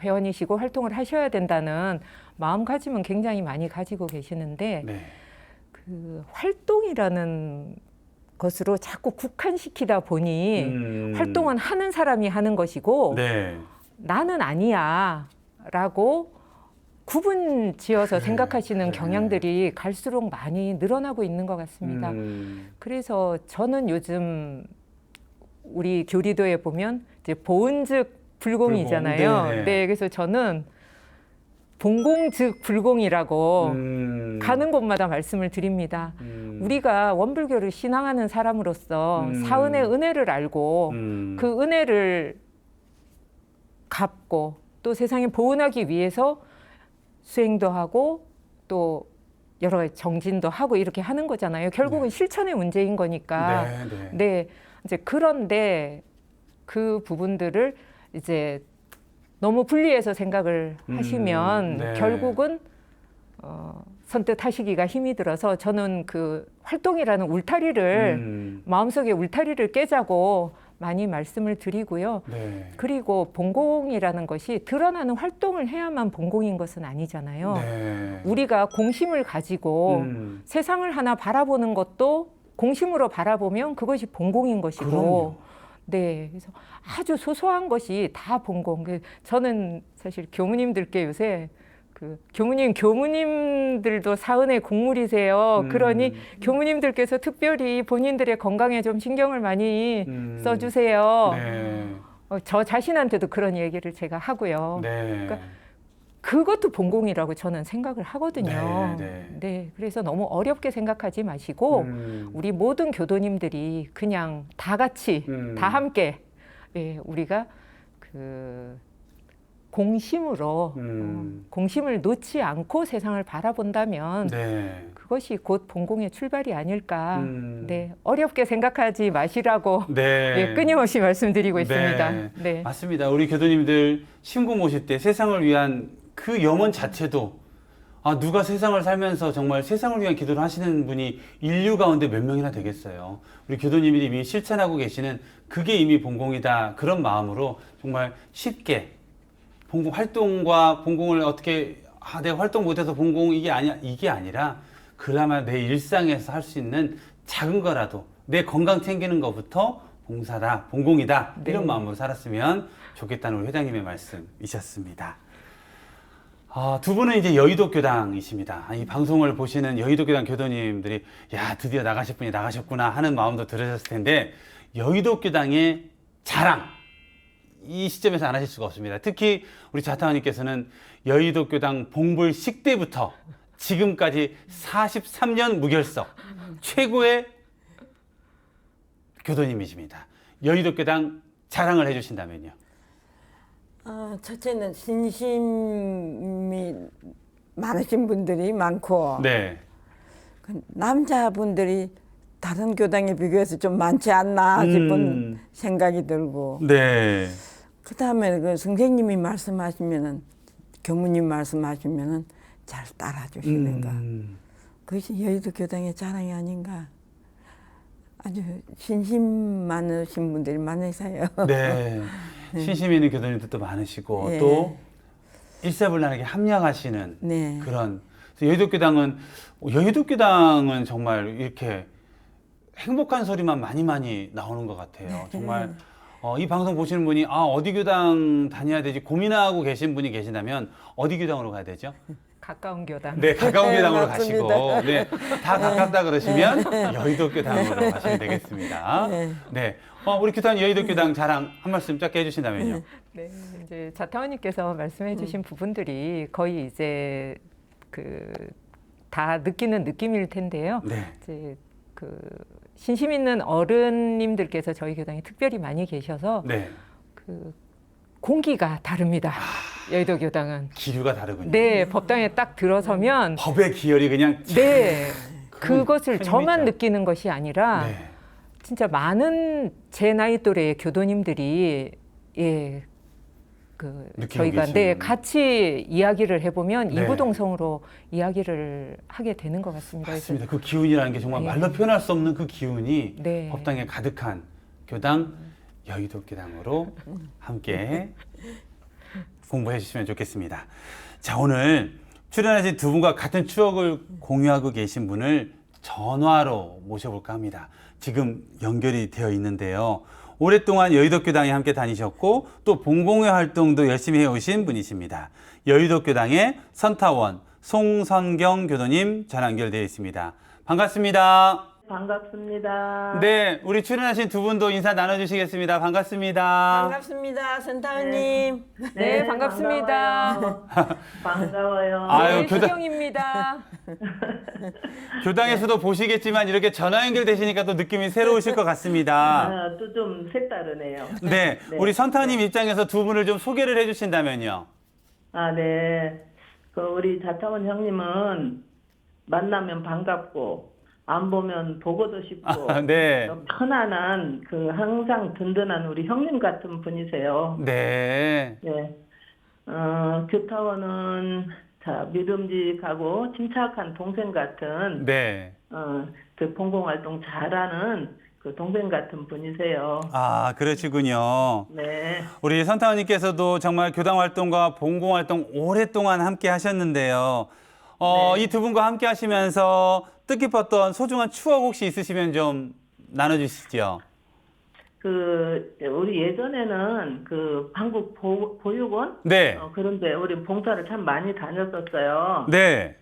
S2: 회원이시고 활동을 하셔야 된다는 마음가짐은 굉장히 많이 가지고 계시는데
S1: 네.
S2: 그 활동이라는 것으로 자꾸 국한시키다 보니 활동은 하는 사람이 하는 것이고
S1: 네.
S2: 나는 아니야 라고 구분 지어서 생각하시는
S1: 네.
S2: 경향들이 갈수록 많이 늘어나고 있는 것 같습니다. 그래서 저는 요즘 우리 교리도에 보면 이제 보은즉 불공이잖아요.
S1: 불공. 네.
S2: 네, 그래서 저는 본공즉 불공이라고 가는 곳마다 말씀을 드립니다. 우리가 원불교를 신앙하는 사람으로서 사은의 은혜를 알고 그 은혜를 갚고 또 세상에 보은하기 위해서 수행도 하고 또 여러 가지 정진도 하고 이렇게 하는 거잖아요. 결국은 실천의 문제인 거니까. 네. 이제 그런데 그 부분들을 이제 너무 분리해서 생각을 하시면 결국은 선뜻 하시기가 힘이 들어서 저는 그 활동이라는 울타리를 마음속에 울타리를 깨자고 많이 말씀을 드리고요.
S1: 네.
S2: 그리고 본공이라는 것이 드러나는 활동을 해야만 본공인 것은 아니잖아요.
S1: 네.
S2: 우리가 공심을 가지고 세상을 하나 바라보는 것도 공심으로 바라보면 그것이 본공인 것이고
S1: 그럼요.
S2: 네, 그래서 아주 소소한 것이 다 본공. 저는 사실 교무님들께 요새 교무님들도 사은의 곡물이세요. 그러니 교무님들께서 특별히 본인들의 건강에 좀 신경을 많이 써주세요.
S1: 네.
S2: 저 자신한테도 그런 얘기를 제가 하고요.
S1: 네.
S2: 그러니까 그것도 본공이라고 저는 생각을 하거든요. 네, 그래서 너무 어렵게 생각하지 마시고 우리 모든 교도님들이 그냥 다 같이 다 함께 우리가 공심으로 공심을 놓지 않고 세상을 바라본다면 그것이 곧 본공의 출발이 아닐까. 네, 어렵게 생각하지 마시라고 끊임없이 말씀드리고 있습니다. 네.
S1: 맞습니다. 우리 교도님들 신고 모실 때 세상을 위한 그 염원 자체도 누가 세상을 살면서 정말 세상을 위한 기도를 하시는 분이 인류 가운데 몇 명이나 되겠어요. 우리 교도님들이 이미 실천하고 계시는 그게 이미 본공이다. 그런 마음으로 정말 쉽게 본공 활동과 본공을 어떻게 내가 활동 못해서 본공 이게 아니라 그나마 내 일상에서 할 수 있는 작은 거라도 내 건강 챙기는 것부터 봉사다, 본공이다 이런 마음으로 살았으면 좋겠다는 우리 회장님의 말씀이셨습니다. 두 분은 이제 여의도 교당이십니다. 이 방송을 보시는 여의도 교당 교도님들이 드디어 나가실 분이 나가셨구나 하는 마음도 들으셨을 텐데 여의도 교당의 자랑 이 시점에서 안 하실 수가 없습니다. 특히 우리 자타원님께서는 여의도 교당 봉불식 때부터 지금까지 43년 무결석 최고의 교도님이십니다. 여의도교당 자랑을 해주신다면요.
S3: 첫째는 신심이 많으신 분들이 많고
S1: 네.
S3: 그 남자분들이 다른 교당에 비교해서 좀 많지 않나 싶은 생각이 들고
S1: 네.
S3: 그다음에 그 선생님이 말씀하시면은 교무님 말씀하시면은 잘 따라주시는가 그것이 여의도 교당의 자랑이 아닌가. 아주 신심 많으신 분들이 많으세요.
S1: 네. 신심 있는 교도님들도 많으시고
S3: 예.
S1: 또 일사불란하게 합력하시는
S3: 네.
S1: 그런 여의도교당은 정말 이렇게 행복한 소리만 많이 나오는 것 같아요. 정말 이 방송 보시는 분이 어디 교당 다녀야 되지 고민하고 계신 분이 계신다면 어디 교당으로 가야 되죠?
S2: 가까운 교당.
S1: 네, 가까운 교당으로
S3: 맞습니다.
S1: 가시고, 네, 다 가깝다 그러시면 여의도 교당으로 가시면 되겠습니다. 네, 우리 교단 여의도 교당 자랑 한 말씀 짧게 해주신다면요.
S2: 네, 이제 자타원님께서 말씀해주신 부분들이 거의 이제 그 다 느끼는 느낌일 텐데요.
S1: 네,
S2: 이제 그 신심 있는 어른님들께서 저희 교당에 특별히 많이 계셔서
S1: 네,
S2: 그 공기가 다릅니다. 여의도 교당은.
S1: 기류가 다르군요.
S2: 네, 법당에 딱 들어서면
S1: 법의 기열이 그냥
S2: 네,
S1: 그건
S2: 그것을
S1: 큰
S2: 저만
S1: 힘이죠.
S2: 느끼는 것이 아니라
S1: 네,
S2: 진짜 많은 제 나이 또래의 교도님들이
S1: 느끼고
S2: 저희가
S1: 계시는.
S2: 같이 이야기를 해보면
S1: 네.
S2: 이구동성으로 이야기를 하게 되는 것 같습니다.
S1: 맞습니다. 그 기운이라는 게 정말
S2: 네.
S1: 말로 표현할 수 없는 그 기운이
S2: 네.
S1: 법당에 가득한 교당 여의도 교당으로 함께 공부해 주시면 좋겠습니다. 자, 오늘 출연하신 두 분과 같은 추억을 공유하고 계신 분을 전화로 모셔볼까 합니다. 지금 연결이 되어 있는데요. 오랫동안 여의도 교당에 함께 다니셨고 또 봉공회 활동도 열심히 해오신 분이십니다. 여의도 교당의 선타원 송선경 교도님 전화 연결되어 있습니다. 반갑습니다.
S4: 반갑습니다.
S1: 네, 우리 출연하신 두 분도 인사 나눠주시겠습니다. 반갑습니다.
S3: 반갑습니다, 선타원님.
S2: 네, 반갑습니다.
S4: 반가워요.
S1: 아유,
S2: 네,
S1: 교당-
S2: 수경입니다.
S1: 교당에서도 보시겠지만 이렇게 전화 연결되시니까 또 느낌이 새로우실 것 같습니다.
S4: 또 좀 색다르네요.
S1: 네,
S4: 네.
S1: 우리 선타님 입장에서 두 분을 좀 소개를 해주신다면요.
S4: 네. 그 우리 자타원 형님은 만나면 반갑고 안 보면 보고도 싶고
S1: 네,
S4: 편안한 그 항상 든든한 우리 형님 같은 분이세요.
S1: 네,
S4: 네. 교타원은 믿음직하고 침착한 동생 같은
S1: 네.
S4: 그 봉공활동 잘하는 그 동생 같은 분이세요.
S1: 아, 그러시군요.
S4: 네.
S1: 우리 선타원님께서도 정말 교당 활동과 봉공 활동 오랫동안 함께 하셨는데요.
S4: 네.
S1: 이 두 분과 함께 하시면서 뜻깊었던 소중한 추억 혹시 있으시면 좀 나눠주시죠.
S4: 우리 예전에는 그 한국 보육원
S1: 네,
S4: 그런데 우리 봉사를 참 많이 다녔었어요.
S1: 네,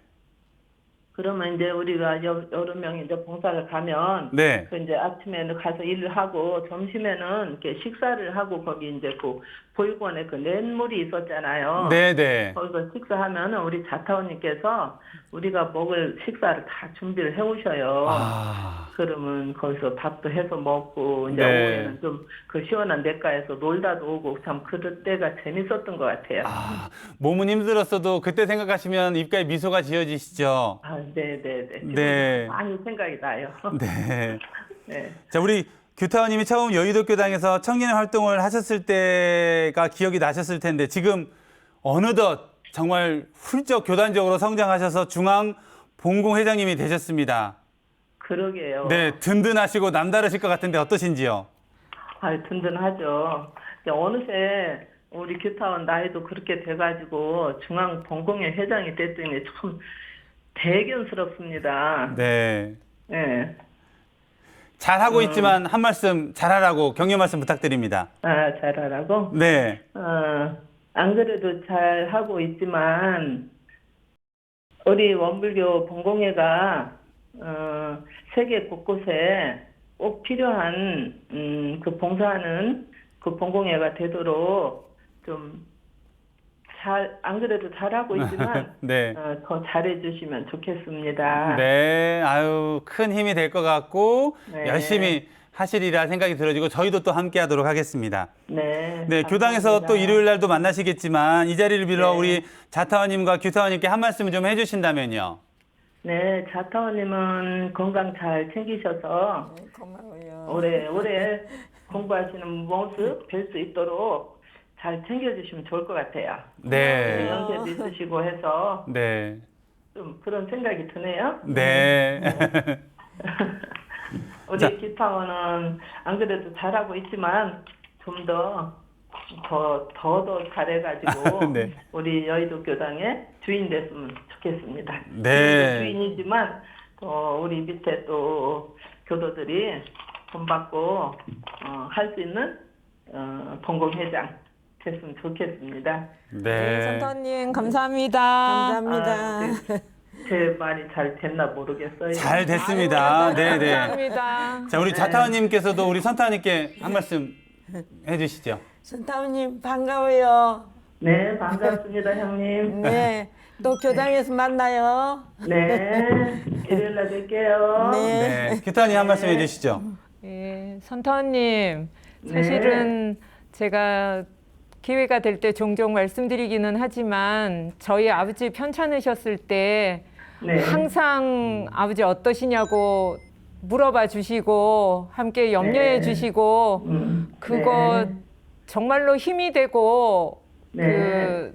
S4: 그러면 이제 우리가 여러 명이 이제 봉사를 가면
S1: 네,
S4: 그 이제 아침에는 가서 일을 하고 점심에는 이렇게 식사를 하고 거기 이제 그 보육원에 그 냇물이 있었잖아요.
S1: 네, 네.
S4: 거기서 식사하면은 우리 자타원님께서 우리가 먹을 식사를 다 준비를 해오셔요.
S1: 아,
S4: 그러면 거기서 밥도 해서 먹고 이제
S1: 네.
S4: 오후에는 좀 그 시원한 냇가에서 놀다도 오고 참 그럴 때가 재밌었던 것 같아요.
S1: 몸은 힘들었어도 그때 생각하시면 입가에 미소가 지어지시죠.
S4: 네네네. 지금
S1: 네.
S4: 많이 생각이 나요.
S1: 네.
S4: 네.
S1: 자, 우리 규타원님이 처음 여의도 교당에서 청년 활동을 하셨을 때가 기억이 나셨을 텐데 지금 어느덧 정말 훌쩍 교단적으로 성장하셔서 중앙 봉공회장님이 되셨습니다.
S4: 그러게요.
S1: 네, 든든하시고 남다르실 것 같은데 어떠신지요?
S4: 든든하죠. 이제 어느새 우리 규타원 나이도 그렇게 돼가지고 중앙 봉공회 회장이 됐더니 참 대견스럽습니다.
S1: 네.
S4: 네.
S1: 잘하고 있지만 한 말씀 잘하라고 격려 말씀 부탁드립니다.
S4: 잘하라고?
S1: 네.
S4: 안 그래도 잘 하고 있지만 우리 원불교 봉공회가 세계 곳곳에 꼭 필요한 그 봉사하는 그 봉공회가 되도록 좀 안 그래도 잘하고 있지만
S1: 네.
S4: 더 잘해주시면 좋겠습니다.
S1: 네. 아유, 큰 힘이 될 것 같고
S4: 네.
S1: 열심히 하시리라 생각이 들어지고 저희도 또 함께 하도록 하겠습니다.
S4: 네.
S1: 네, 교당에서 또
S4: 감사합니다.
S1: 일요일 날도 만나시겠지만 이 자리를 빌어
S4: 네.
S1: 우리 자타원님과 규타원님께 한 말씀 좀 해주신다면요.
S4: 네, 자타원님은 건강 잘 챙기셔서
S3: 고마워요.
S4: 오래 공부하시는 모습 뵐 수 있도록 잘 챙겨주시면 좋을 것 같아요.
S1: 네.
S4: 연세 있으시고 해서
S1: 네.
S4: 좀 그런 생각이 드네요.
S1: 네.
S4: 우리
S1: 자.
S4: 기타원은 안 그래도 잘하고 있지만 좀 더 잘해가지고
S1: 네.
S4: 우리 여의도 교당의 주인 됐으면 좋겠습니다.
S1: 네.
S4: 주인이지만 우리 밑에 또 교도들이 돈 받고 할 수 있는 본공회장 됐으면 좋겠습니다.
S2: 네,
S1: 네.
S2: 선타원님 감사합니다.
S3: 감사합니다.
S4: 제 말이 잘 됐나 모르겠어요.
S1: 잘 됐습니다. 네, 네.
S2: 감사합니다.
S1: 자, 우리 자타원님께서도 우리 선타원님께 한 말씀 해주시죠.
S3: 선타원님 반가워요.
S4: 네, 반갑습니다, 형님.
S3: 네, 또 교당에서 만나요.
S4: 네, 일요일 날 뵐게요.
S3: 네.
S1: 네. 규타원님 한 말씀 해주시죠.
S2: 예, 선타원님, 사실은 제가 기회가 될 때 종종 말씀드리기는 하지만 저희 아버지 편찮으셨을 때
S4: 네.
S2: 항상 아버지 어떠시냐고 물어봐 주시고 함께 염려해
S4: 네.
S2: 주시고 그거
S4: 네.
S2: 정말로 힘이 되고
S4: 네.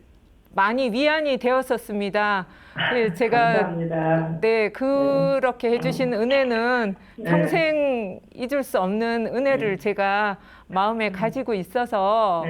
S2: 많이 위안이 되었었습니다. 예, 제가
S4: 감사합니다.
S2: 네, 그렇게 해주신 은혜는 평생 잊을 수 없는 은혜를 제가 마음에 가지고 있어서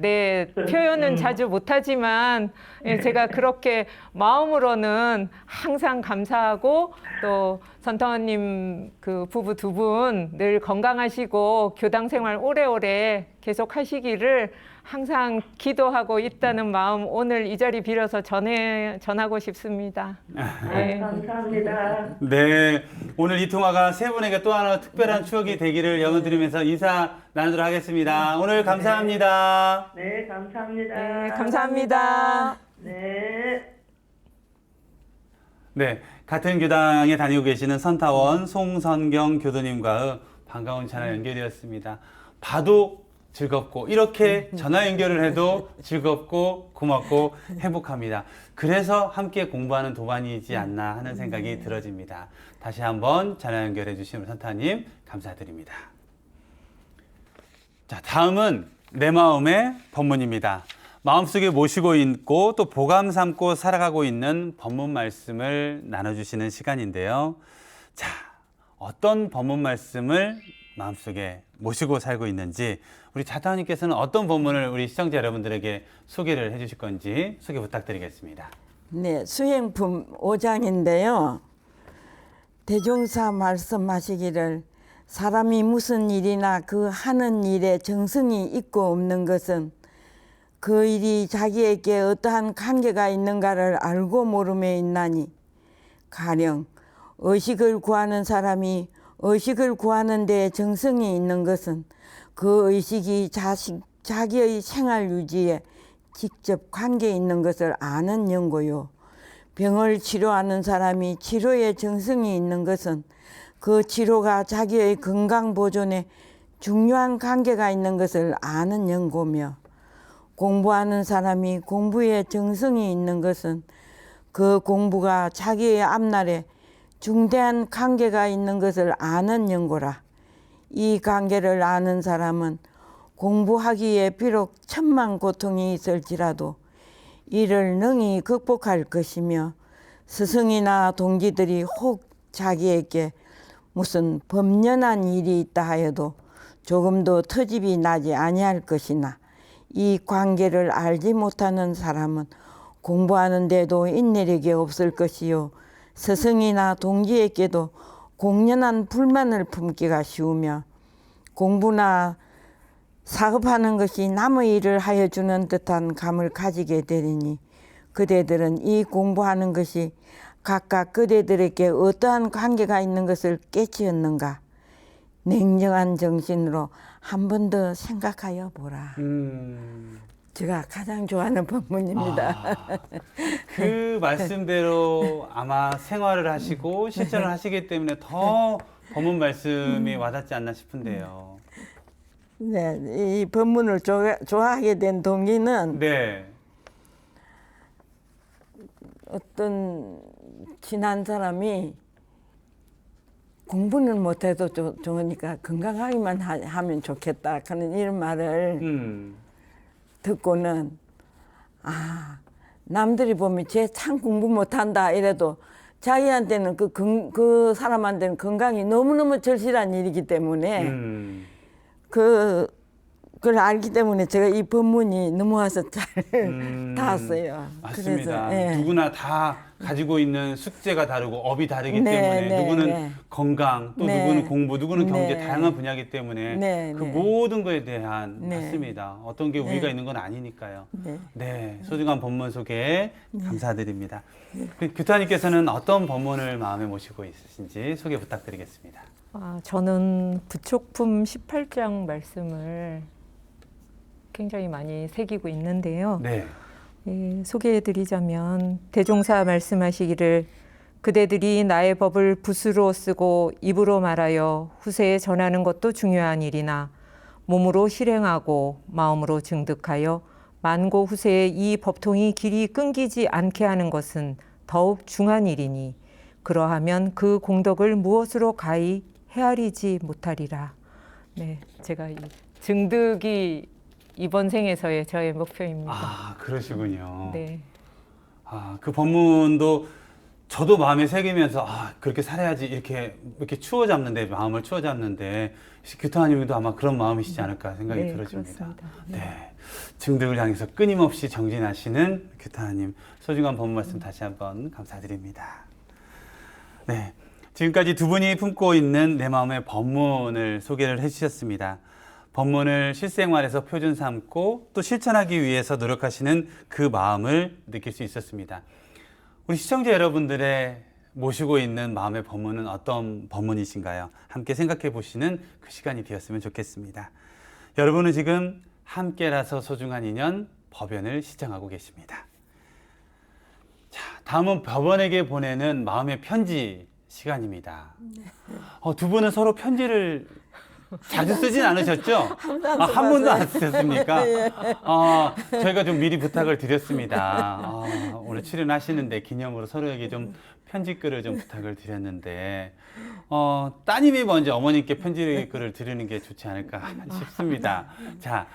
S2: 네, 표현은 자주 못하지만 예, 제가 그렇게 마음으로는 항상 감사하고 또 선타원님 그 부부 두 분 늘 건강하시고 교당 생활 오래오래 계속 하시기를 항상 기도하고 있다는 마음 오늘 이 자리 빌어서 전하고 싶습니다. 네.
S4: 감사합니다.
S1: 네, 오늘 이 통화가 세 분에게 또 하나 특별한 추억이 되기를 영원드리면서 인사 나누도록 하겠습니다. 오늘 감사합니다.
S4: 네, 감사합니다.
S2: 네, 감사합니다.
S4: 네.
S1: 네, 같은 교당에 다니고 계시는 선타원 송선경 교도님과의 반가운 전화 연결이었습니다. 봐도 즐겁고 이렇게 전화 연결을 해도 즐겁고 고맙고 행복합니다. 그래서 함께 공부하는 도반이지 않나 하는 생각이 들어집니다. 다시 한번 전화 연결해 주신 우리 선타님 감사드립니다. 자, 다음은 내 마음의 법문입니다. 마음속에 모시고 있고 또 보감 삼고 살아가고 있는 법문 말씀을 나눠주시는 시간인데요. 자, 어떤 법문 말씀을 마음속에 모시고 살고 있는지 우리 자타원님께서는 어떤 법문을 우리 시청자 여러분들에게 소개를 해주실 건지 소개 부탁드리겠습니다.
S3: 네, 수행품 5장인데요. 대종사 말씀하시기를 사람이 무슨 일이나 그 하는 일에 정성이 있고 없는 것은 그 일이 자기에게 어떠한 관계가 있는가를 알고 모름에 있나니 가령 의식을 구하는 사람이 의식을 구하는 데에 정성이 있는 것은 그 의식이 자기의 생활 유지에 직접 관계 있는 것을 아는 연고요. 병을 치료하는 사람이 치료에 정성이 있는 것은 그 치료가 자기의 건강 보존에 중요한 관계가 있는 것을 아는 연고며 공부하는 사람이 공부에 정성이 있는 것은 그 공부가 자기의 앞날에 중대한 관계가 있는 것을 아는 연고라. 이 관계를 아는 사람은 공부하기에 비록 천만 고통이 있을지라도 이를 능히 극복할 것이며 스승이나 동지들이 혹 자기에게 무슨 법련한 일이 있다 하여도 조금도 터집이 나지 아니할 것이나 이 관계를 알지 못하는 사람은 공부하는 데도 인내력이 없을 것이요 스승이나 동지에게도 공연한 불만을 품기가 쉬우며 공부나 사업하는 것이 남의 일을 하여 주는 듯한 감을 가지게 되리니 그대들은 이 공부하는 것이 각각 그대들에게 어떠한 관계가 있는 것을 깨치었는가 냉정한 정신으로 한 번 더 생각하여 보라. 제가 가장 좋아하는 법문입니다.
S1: 그 말씀대로 아마 생활을 하시고 실천을 하시기 때문에 더 법문 말씀이 와닿지 않나 싶은데요.
S3: 네, 이 법문을 좋아하게 된 동기는
S1: 네.
S3: 어떤 친한 사람이 공부는 못해도 좋으니까 건강하기만 하면 좋겠다 하는 이런 말을 듣고는 아 남들이 보면 쟤 참 공부 못한다 이래도 자기한테는 그 사람한테는 건강이 너무너무 절실한 일이기 때문에 그걸 알기 때문에 제가 이 법문이 넘어와서 잘 닿았어요.
S1: 맞습니다.
S3: 그래서, 예.
S1: 누구나 다 가지고 있는 숙제가 다르고 업이 다르기
S3: 네,
S1: 때문에
S3: 네,
S1: 누구는
S3: 네.
S1: 건강, 또
S3: 네.
S1: 누구는 공부, 누구는 경제
S3: 네.
S1: 다양한 분야이기 때문에
S3: 네,
S1: 그
S3: 네.
S1: 모든 거에 대한
S3: 네.
S1: 맞습니다. 어떤 게 우리가
S3: 네.
S1: 있는 건 아니니까요.
S3: 네.
S1: 네, 소중한 법문 소개 감사드립니다. 그 교타님께서는 어떤 법문을 마음에 모시고 있으신지 소개 부탁드리겠습니다.
S2: 저는 부촉품 18장 말씀을 굉장히 많이 새기고 있는데요.
S1: 네.
S2: 소개해드리자면 대종사 말씀하시기를 그대들이 나의 법을 붓으로 쓰고 입으로 말하여 후세에 전하는 것도 중요한 일이나 몸으로 실행하고 마음으로 증득하여 만고 후세에 이 법통이 길이 끊기지 않게 하는 것은 더욱 중한 일이니 그러하면 그 공덕을 무엇으로 가히 헤아리지 못하리라. 네, 제가 이 증득이 이번 생에서의 저의 목표입니다.
S1: 아, 그러시군요.
S2: 네.
S1: 그 법문도 저도 마음에 새기면서 그렇게 살아야지 이렇게 추워 잡는데 마음을 추워 잡는데 교타님도 아마 그런 마음이시지 않을까 생각이
S2: 네,
S1: 들어집니다.
S2: 그렇습니다.
S1: 네. 증득을 향해서 끊임없이 정진하시는 교타님 소중한 법문 말씀 다시 한번 감사드립니다. 네. 지금까지 두 분이 품고 있는 내 마음의 법문을 소개를 해주셨습니다. 법문을 실생활에서 표준 삼고 또 실천하기 위해서 노력하시는 그 마음을 느낄 수 있었습니다. 우리 시청자 여러분들의 모시고 있는 마음의 법문은 어떤 법문이신가요? 함께 생각해 보시는 그 시간이 되었으면 좋겠습니다. 여러분은 지금 함께라서 소중한 인연 법연을 시청하고 계십니다. 자, 다음은 법원에게 보내는 마음의 편지 시간입니다. 두 분은 서로 편지를 자주 쓰진 않으셨죠? 한 번도 안 쓰셨습니까? 저희가 좀 미리 부탁을 드렸습니다. 오늘 출연하시는데 기념으로 서로에게 좀 편지글을 좀 부탁을 드렸는데 따님이 먼저 어머님께 편지글을 드리는 게 좋지 않을까 싶습니다. 자,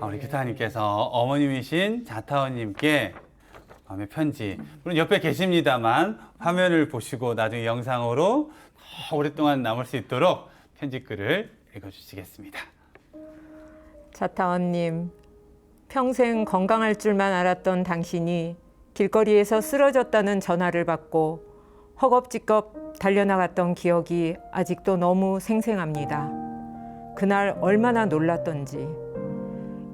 S1: 우리 교타님께서 어머님이신 자타원님께 마음의 편지, 물론 옆에 계십니다만 화면을 보시고 나중에 영상으로 더 오랫동안 남을 수 있도록 편지글을 읽어주시겠습니다.
S2: 자타원님, 평생 건강할 줄만 알았던 당신이 길거리에서 쓰러졌다는 전화를 받고 허겁지겁 달려나갔던 기억이 아직도 너무 생생합니다. 그날 얼마나 놀랐던지.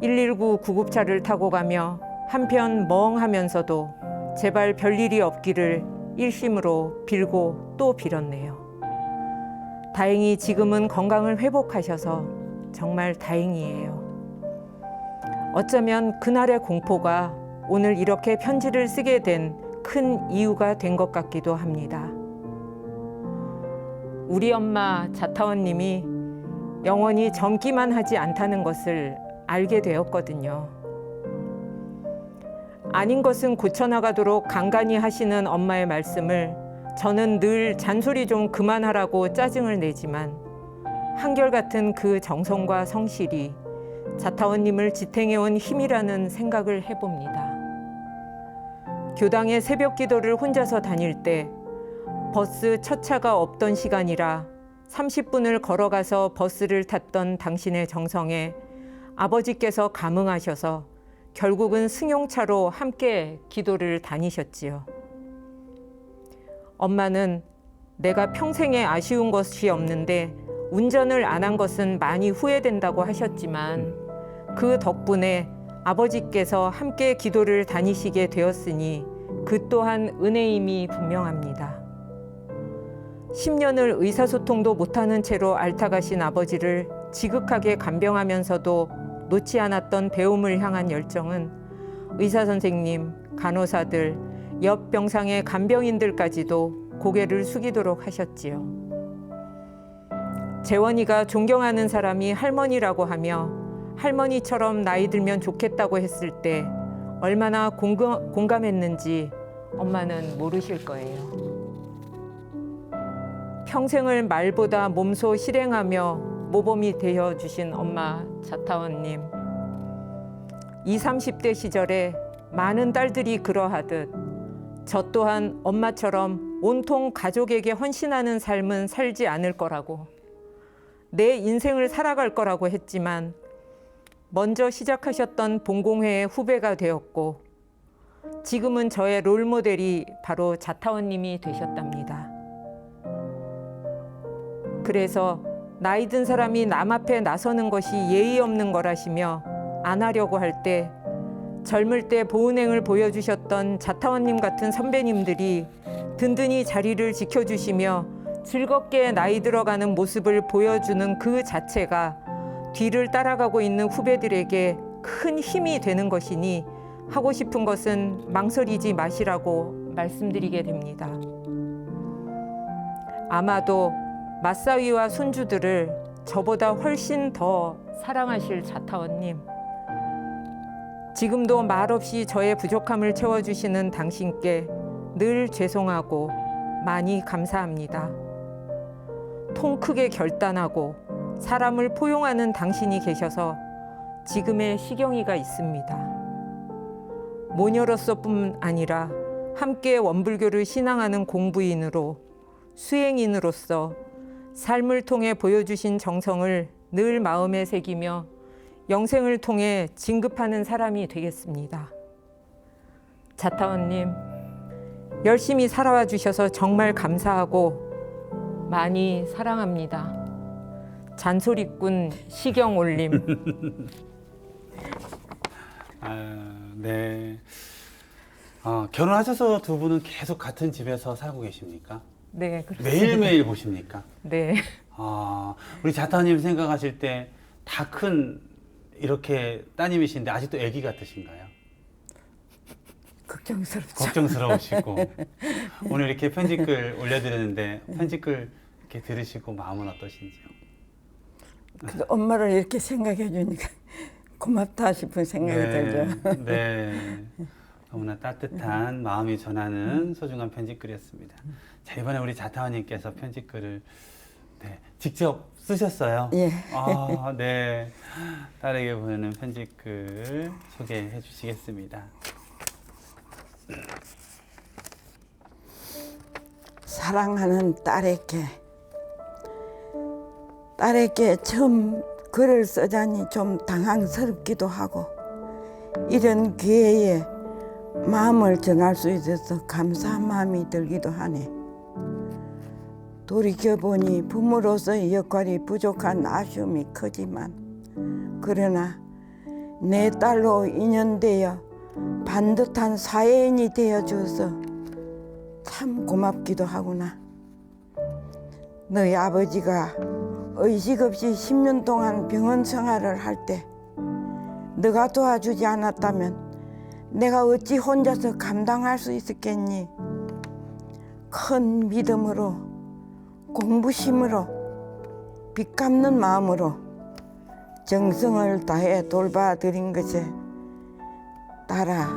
S2: 119 구급차를 타고 가며 한편 멍하면서도 제발 별일이 없기를 일심으로 빌고 또 빌었네요. 다행히 지금은 건강을 회복하셔서 정말 다행이에요. 어쩌면 그날의 공포가 오늘 이렇게 편지를 쓰게 된 큰 이유가 된 것 같기도 합니다. 우리 엄마 자타원님이 영원히 젊기만 하지 않다는 것을 알게 되었거든요. 아닌 것은 고쳐나가도록 간간히 하시는 엄마의 말씀을 저는 늘 잔소리 좀 그만하라고 짜증을 내지만 한결같은 그 정성과 성실이 자타원님을 지탱해온 힘이라는 생각을 해봅니다. 교당의 새벽 기도를 혼자서 다닐 때 버스 첫 차가 없던 시간이라 30분을 걸어가서 버스를 탔던 당신의 정성에 아버지께서 감흥하셔서 결국은 승용차로 함께 기도를 다니셨지요. 엄마는 내가 평생에 아쉬운 것이 없는데 운전을 안 한 것은 많이 후회된다고 하셨지만 그 덕분에 아버지께서 함께 기도를 다니시게 되었으니 그 또한 은혜임이 분명합니다. 10년을 의사소통도 못하는 채로 앓다가신 아버지를 지극하게 간병하면서도 놓지 않았던 배움을 향한 열정은 의사선생님, 간호사들, 옆 병상의 간병인들까지도 고개를 숙이도록 하셨지요. 재원이가 존경하는 사람이 할머니라고 하며 할머니처럼 나이 들면 좋겠다고 했을 때 얼마나 공감했는지 엄마는 모르실 거예요. 평생을 말보다 몸소 실행하며 모범이 되어주신 엄마 자타원님. 20, 30대 시절에 많은 딸들이 그러하듯 저 또한 엄마처럼 온통 가족에게 헌신하는 삶은 살지 않을 거라고, 내 인생을 살아갈 거라고 했지만 먼저 시작하셨던 봉공회의 후배가 되었고 지금은 저의 롤모델이 바로 자타원님이 되셨답니다. 그래서 나이 든 사람이 남 앞에 나서는 것이 예의 없는 거라시며 안 하려고 할 때 젊을 때 보은행을 보여주셨던 자타원님 같은 선배님들이 든든히 자리를 지켜주시며 즐겁게 나이 들어가는 모습을 보여주는 그 자체가 뒤를 따라가고 있는 후배들에게 큰 힘이 되는 것이니 하고 싶은 것은 망설이지 마시라고 말씀드리게 됩니다. 아마도 맞사위와 손주들을 저보다 훨씬 더 사랑하실 자타원님, 지금도 말없이 저의 부족함을 채워주시는 당신께 늘 죄송하고 많이 감사합니다. 통 크게 결단하고 사람을 포용하는 당신이 계셔서 지금의 시경이가 있습니다. 모녀로서뿐 아니라 함께 원불교를 신앙하는 공부인으로, 수행인으로서 삶을 통해 보여주신 정성을 늘 마음에 새기며 영생을 통해 진급하는 사람이 되겠습니다. 자타원님, 열심히 살아와 주셔서 정말 감사하고 많이 사랑합니다. 잔소리꾼 시경올림.
S1: 네. 결혼하셔서 두 분은 계속 같은 집에서 살고 계십니까?
S2: 네, 그렇습니다.
S1: 매일매일 보십니까?
S2: 네.
S1: 우리 자타님 생각하실 때 다 큰 이렇게 따님이신데 아직도 아기 같으신가요?
S3: 걱정스럽죠.
S1: 걱정스러우시고 오늘 이렇게 편지글 올려드렸는데 편지글 이렇게 들으시고 마음은 어떠신지요?
S3: 그래도 엄마를 이렇게 생각해 주니까 고맙다 싶은 생각이 들죠.
S1: 네. 너무나 따뜻한 마음이 전하는 소중한 편지글이었습니다. 자, 이번에 우리 자타원님께서 편지글을 직접 쓰셨어요.
S3: 예.
S1: 네. 딸에게 보내는 편지글 소개해 주시겠습니다.
S3: 사랑하는 딸에게 처음 글을 쓰자니 좀 당황스럽기도 하고 이런 기회에 마음을 전할 수 있어서 감사한 마음이 들기도 하네. 돌이켜보니 부모로서의 역할이 부족한 아쉬움이 크지만 그러나 내 딸로 인연되어 반듯한 사회인이 되어줘서 참 고맙기도 하구나. 너희 아버지가 의식 없이 10년 동안 병원 생활을 할 때 너가 도와주지 않았다면 내가 어찌 혼자서 감당할 수 있었겠니? 큰 믿음으로 공부심으로 빚 갚는 마음으로 정성을 다해 돌봐드린 것에 딸아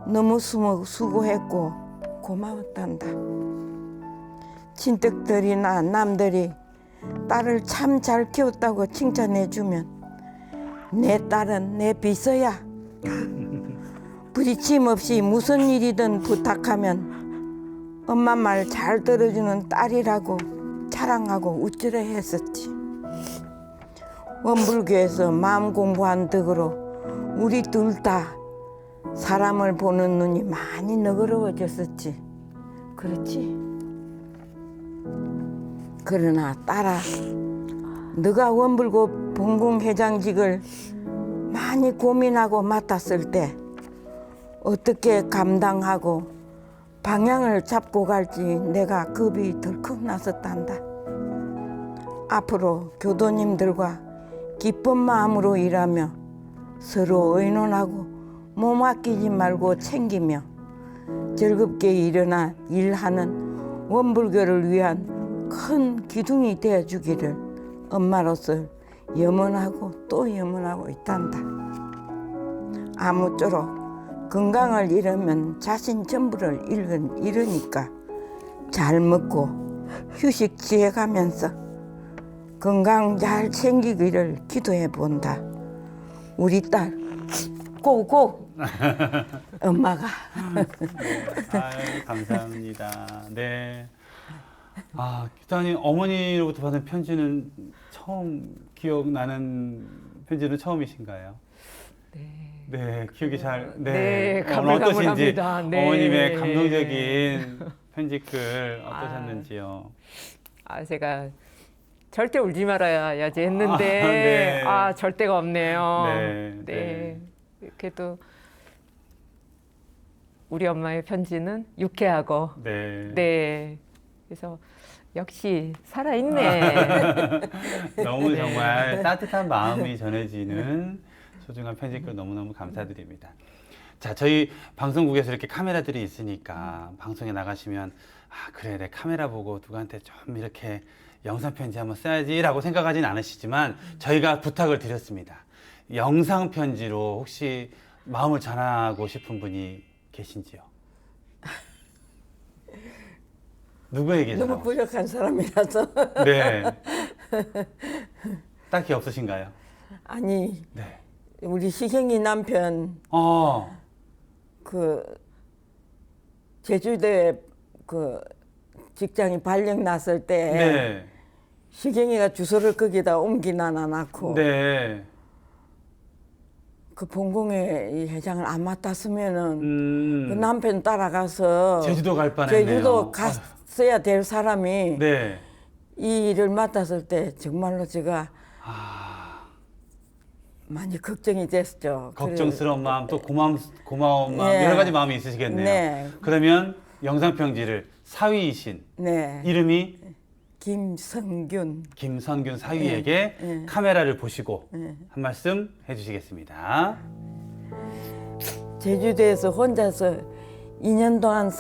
S3: 너무 수고했고 고마웠단다. 친척들이나 남들이 딸을 참 잘 키웠다고 칭찬해주면 내 딸은 내 비서야. 부딪힘 없이 무슨 일이든 부탁하면 엄마 말 잘 들어주는 딸이라고 자랑하고 웃으려 했었지. 원불교에서 마음 공부한 덕으로 우리 둘 다 사람을 보는 눈이 많이 너그러워졌었지. 그렇지? 그러나 딸아, 너가 원불교 봉공회장직을 많이 고민하고 맡았을 때 어떻게 감당하고 방향을 잡고 갈지 내가 겁이 덜컥 났었단다. 앞으로 교도님들과 기쁜 마음으로 일하며 서로 의논하고 몸 아끼지 말고 챙기며 즐겁게 일어나 일하는 원불교를 위한 큰 기둥이 되어주기를 엄마로서 염원하고 또 염원하고 있단다. 아무쪼록 건강을 잃으면 자신 전부를 잃으니까 잘 먹고 휴식 취해가면서 건강 잘 챙기기를 기도해 본다. 우리 딸 고고 엄마가
S1: 아유, 감사합니다. 네. 아, 기타님 어머니로부터 받은 편지는 기억나는 편지는 처음이신가요?
S2: 네.
S1: 네, 기억이 잘,
S2: 네,
S1: 오늘
S2: 가물가물합니다. 네.
S1: 어머님의 감동적인 편지글 어떠셨는지요?
S2: 제가 절대 울지 말아야지 했는데
S1: 네.
S2: 절대가 없네요.
S1: 네,
S2: 네. 그래도 우리 엄마의 편지는 유쾌하고
S1: 네.
S2: 네. 그래서 역시 살아있네.
S1: 너무
S2: 네.
S1: 정말 따뜻한 마음이 전해지는 소중한 편지글 너무너무 감사드립니다. 자, 저희 방송국에서 이렇게 카메라들이 있으니까 방송에 나가시면 그래, 내 카메라 보고 누구한테 좀 이렇게 영상 편지 한번 써야지라고 생각하진 않으시지만 저희가 부탁을 드렸습니다. 영상 편지로 혹시 마음을 전하고 싶은 분이 계신지요? 누구에게
S3: 너무
S1: 전하고
S3: 부족한 사람이라서
S1: 네. 딱히 없으신가요?
S3: 아니
S1: 네.
S3: 우리 시경이 남편 그 제주도에 그 직장이 발령 났을 때
S1: 네.
S3: 시경이가 주소를 거기다 옮기나 않고
S1: 네.
S3: 그 본공회 이 회장을 안 맡았으면은 그 남편 따라가서
S1: 제주도 갈 뻔했네요.
S3: 제주도 갔어야 될 사람이
S1: 네.
S3: 이 일을 맡았을 때 정말로 제가 많이 걱정이 됐죠.
S1: 걱정스러운 마음 또 고마운 마음
S3: 네.
S1: 여러 가지 마음이 있으시겠네요.
S3: 네.
S1: 그러면 영상 편지를 사위이신
S3: 네.
S1: 이름이
S3: 김성균
S1: 김성균 사위에게
S3: 네.
S1: 카메라를 보시고
S3: 네.
S1: 한 말씀 해주시겠습니다.
S3: 제주도에서 혼자서 2년 동안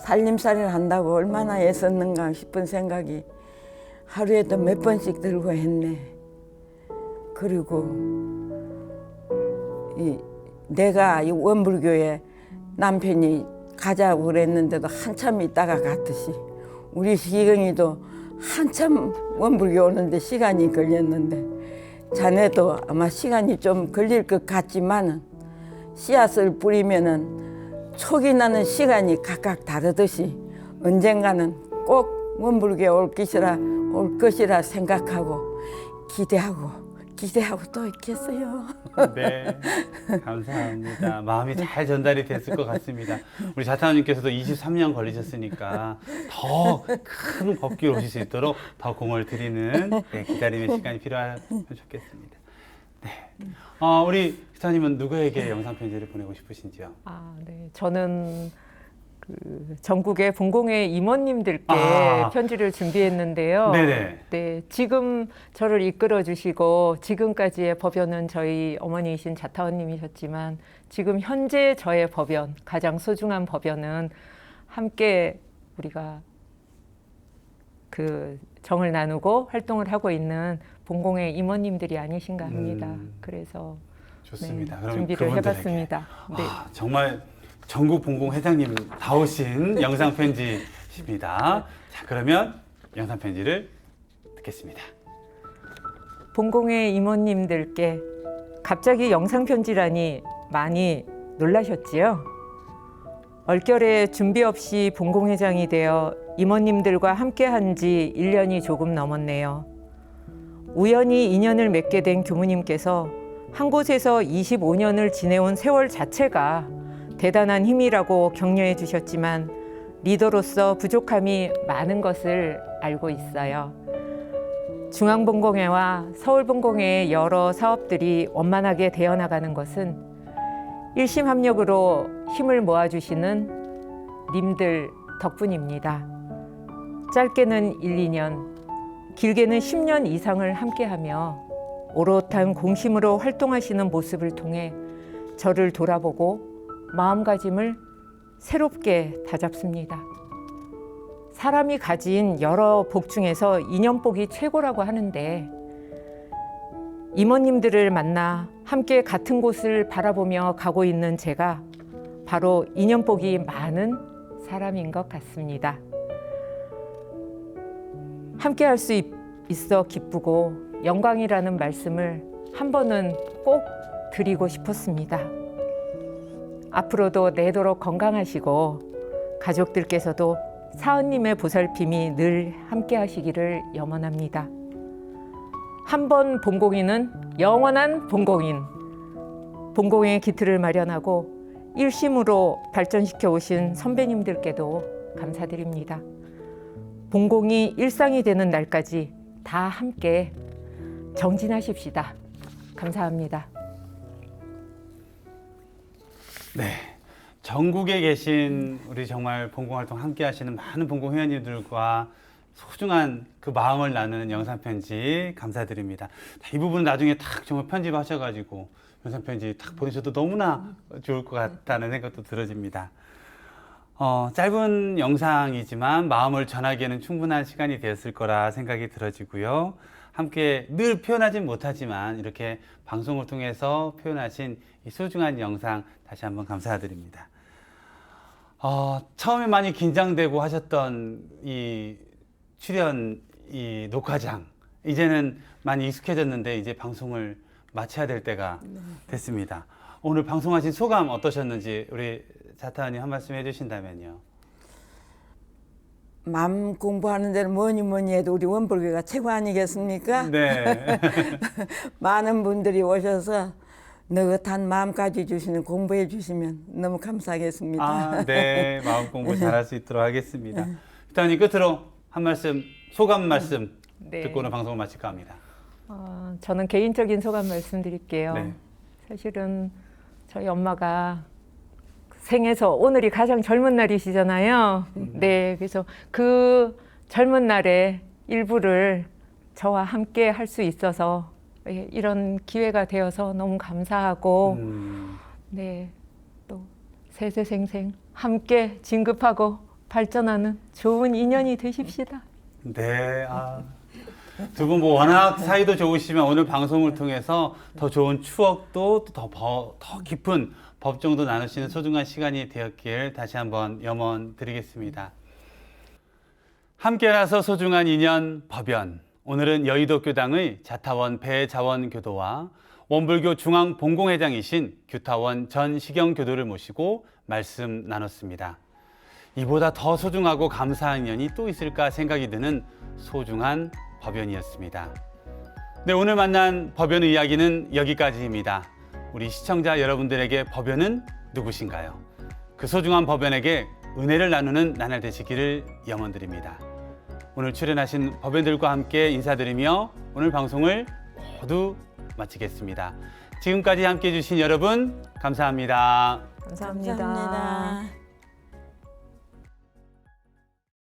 S3: 살림살이를 한다고 얼마나 애썼는가 싶은 생각이 하루에도 몇 번씩 들고 했네. 그리고 내가 이 원불교에 남편이 가자고 그랬는데도 한참 있다가 갔듯이 우리 시경이도 한참 원불교 오는데 시간이 걸렸는데 자네도 아마 시간이 좀 걸릴 것 같지만은 씨앗을 뿌리면은 촉이 나는 시간이 각각 다르듯이 언젠가는 꼭 원불교에 올 것이라 생각하고 기대하고 또 있겠어요.
S1: 네, 감사합니다. 마음이 잘 전달이 됐을 것 같습니다. 우리 자타원님께서도 23년 걸리셨으니까 더 큰 법기로 오실 수 있도록 더 공을 들이는 기다림의 시간이 필요하면 좋겠습니다. 네, 우리 기사님은 누구에게 영상 편지를 보내고 싶으신지요?
S2: 네, 저는 그 전국의 본공회 임원님들께 편지를 준비했는데요.
S1: 네네.
S2: 네, 지금 저를 이끌어 주시고 지금까지의 법연은 저희 어머니이신 자타원님이셨지만 지금 현재 저의 법연, 가장 소중한 법연은 함께 우리가 그 정을 나누고 활동을 하고 있는 본공회 임원님들이 아니신가 합니다. 그래서
S1: 좋습니다.
S2: 네,
S1: 그럼
S2: 준비를
S1: 그분들에게.
S2: 해봤습니다. 네.
S1: 정말 전국 본공 회장님 다우신 영상 편지십니다. 자, 그러면 영상 편지를 듣겠습니다.
S2: 본공회 임원님들께 갑자기 영상 편지라니 많이 놀라셨지요? 얼결에 준비 없이 본공회장이 되어 임원님들과 함께한 지 1년이 조금 넘었네요. 우연히 인연을 맺게 된 교무님께서 한 곳에서 25년을 지내온 세월 자체가 대단한 힘이라고 격려해 주셨지만 리더로서 부족함이 많은 것을 알고 있어요. 중앙본공회와 서울본공회의 여러 사업들이 원만하게 되어나가는 것은 일심합력으로 힘을 모아주시는 님들 덕분입니다. 짧게는 1, 2년, 길게는 10년 이상을 함께하며 오롯한 공심으로 활동하시는 모습을 통해 저를 돌아보고 마음가짐을 새롭게 다잡습니다. 사람이 가진 여러 복 중에서 인연복이 최고라고 하는데 임원님들을 만나 함께 같은 곳을 바라보며 가고 있는 제가 바로 인연복이 많은 사람인 것 같습니다. 함께 할 수 있어 기쁘고 영광이라는 말씀을 한 번은 꼭 드리고 싶었습니다. 앞으로도 내도록 건강하시고 가족들께서도 사은님의 보살핌이 늘 함께 하시기를 염원합니다. 한 번 본공인은 영원한 본공인. 본공의 기틀을 마련하고 일심으로 발전시켜 오신 선배님들께도 감사드립니다. 본공이 일상이 되는 날까지 다 함께 정진하십시다. 감사합니다.
S1: 네, 전국에 계신 우리 정말 본공활동 함께 하시는 많은 본공 회원님들과 소중한 그 마음을 나누는 영상편지 감사드립니다. 이 부분은 나중에 탁 정말 편집하셔가지고 영상편지 탁 보내셔도 너무나 좋을 것 같다는 생각도 들어집니다. 짧은 영상이지만 마음을 전하기에는 충분한 시간이 되었을 거라 생각이 들어지고요. 함께 늘 표현하진 못하지만 이렇게 방송을 통해서 표현하신 이 소중한 영상 다시 한번 감사드립니다. 처음에 많이 긴장되고 하셨던 이 출연 이 녹화장 이제는 많이 익숙해졌는데 이제 방송을 마쳐야 될 때가 됐습니다. 오늘 방송하신 소감 어떠셨는지 우리 자타원님 한 말씀 해주신다면요.
S3: 마음 공부하는 데는 뭐니 해도 우리 원불교가 최고 아니겠습니까?
S1: 네.
S3: 많은 분들이 오셔서 느긋한 마음까지 주시는 공부해 주시면 너무 감사하겠습니다.
S1: 네. 마음 공부 잘할 수 있도록 하겠습니다. 자타원님 끝으로 한 말씀, 소감 말씀
S2: 네.
S1: 듣고는 방송을 마칠까 합니다.
S2: 저는 개인적인 소감 말씀드릴게요.
S1: 네.
S2: 사실은 저희 엄마가 생에서 오늘이 가장 젊은 날이시잖아요. 네, 그래서 그 젊은 날의 일부를 저와 함께 할 수 있어서 이런 기회가 되어서 너무 감사하고 네, 또 세세생생 함께 진급하고 발전하는 좋은 인연이 되십시다.
S1: 네. 두 분 뭐 워낙 사이도 좋으시면 오늘 방송을 통해서 더 좋은 추억도 더 깊은 법정도 나누시는 소중한 시간이 되었길 다시 한번 염원 드리겠습니다. 함께라서 소중한 인연 법연. 오늘은 여의도 교당의 자타원 배자원 교도와 원불교 중앙 본공회장이신 규타원 전시경 교도를 모시고 말씀 나눴습니다. 이보다 더 소중하고 감사한 인연이 또 있을까 생각이 드는 소중한 법연이었습니다. 네, 오늘 만난 법연의 이야기는 여기까지입니다. 우리 시청자 여러분들에게 법연은 누구신가요? 그 소중한 법연에게 은혜를 나누는 나날 되시기를 염원드립니다. 오늘 출연하신 법연들과 함께 인사드리며 오늘 방송을 모두 마치겠습니다. 지금까지 함께해 주신 여러분 감사합니다.
S2: 감사합니다.
S3: 감사합니다.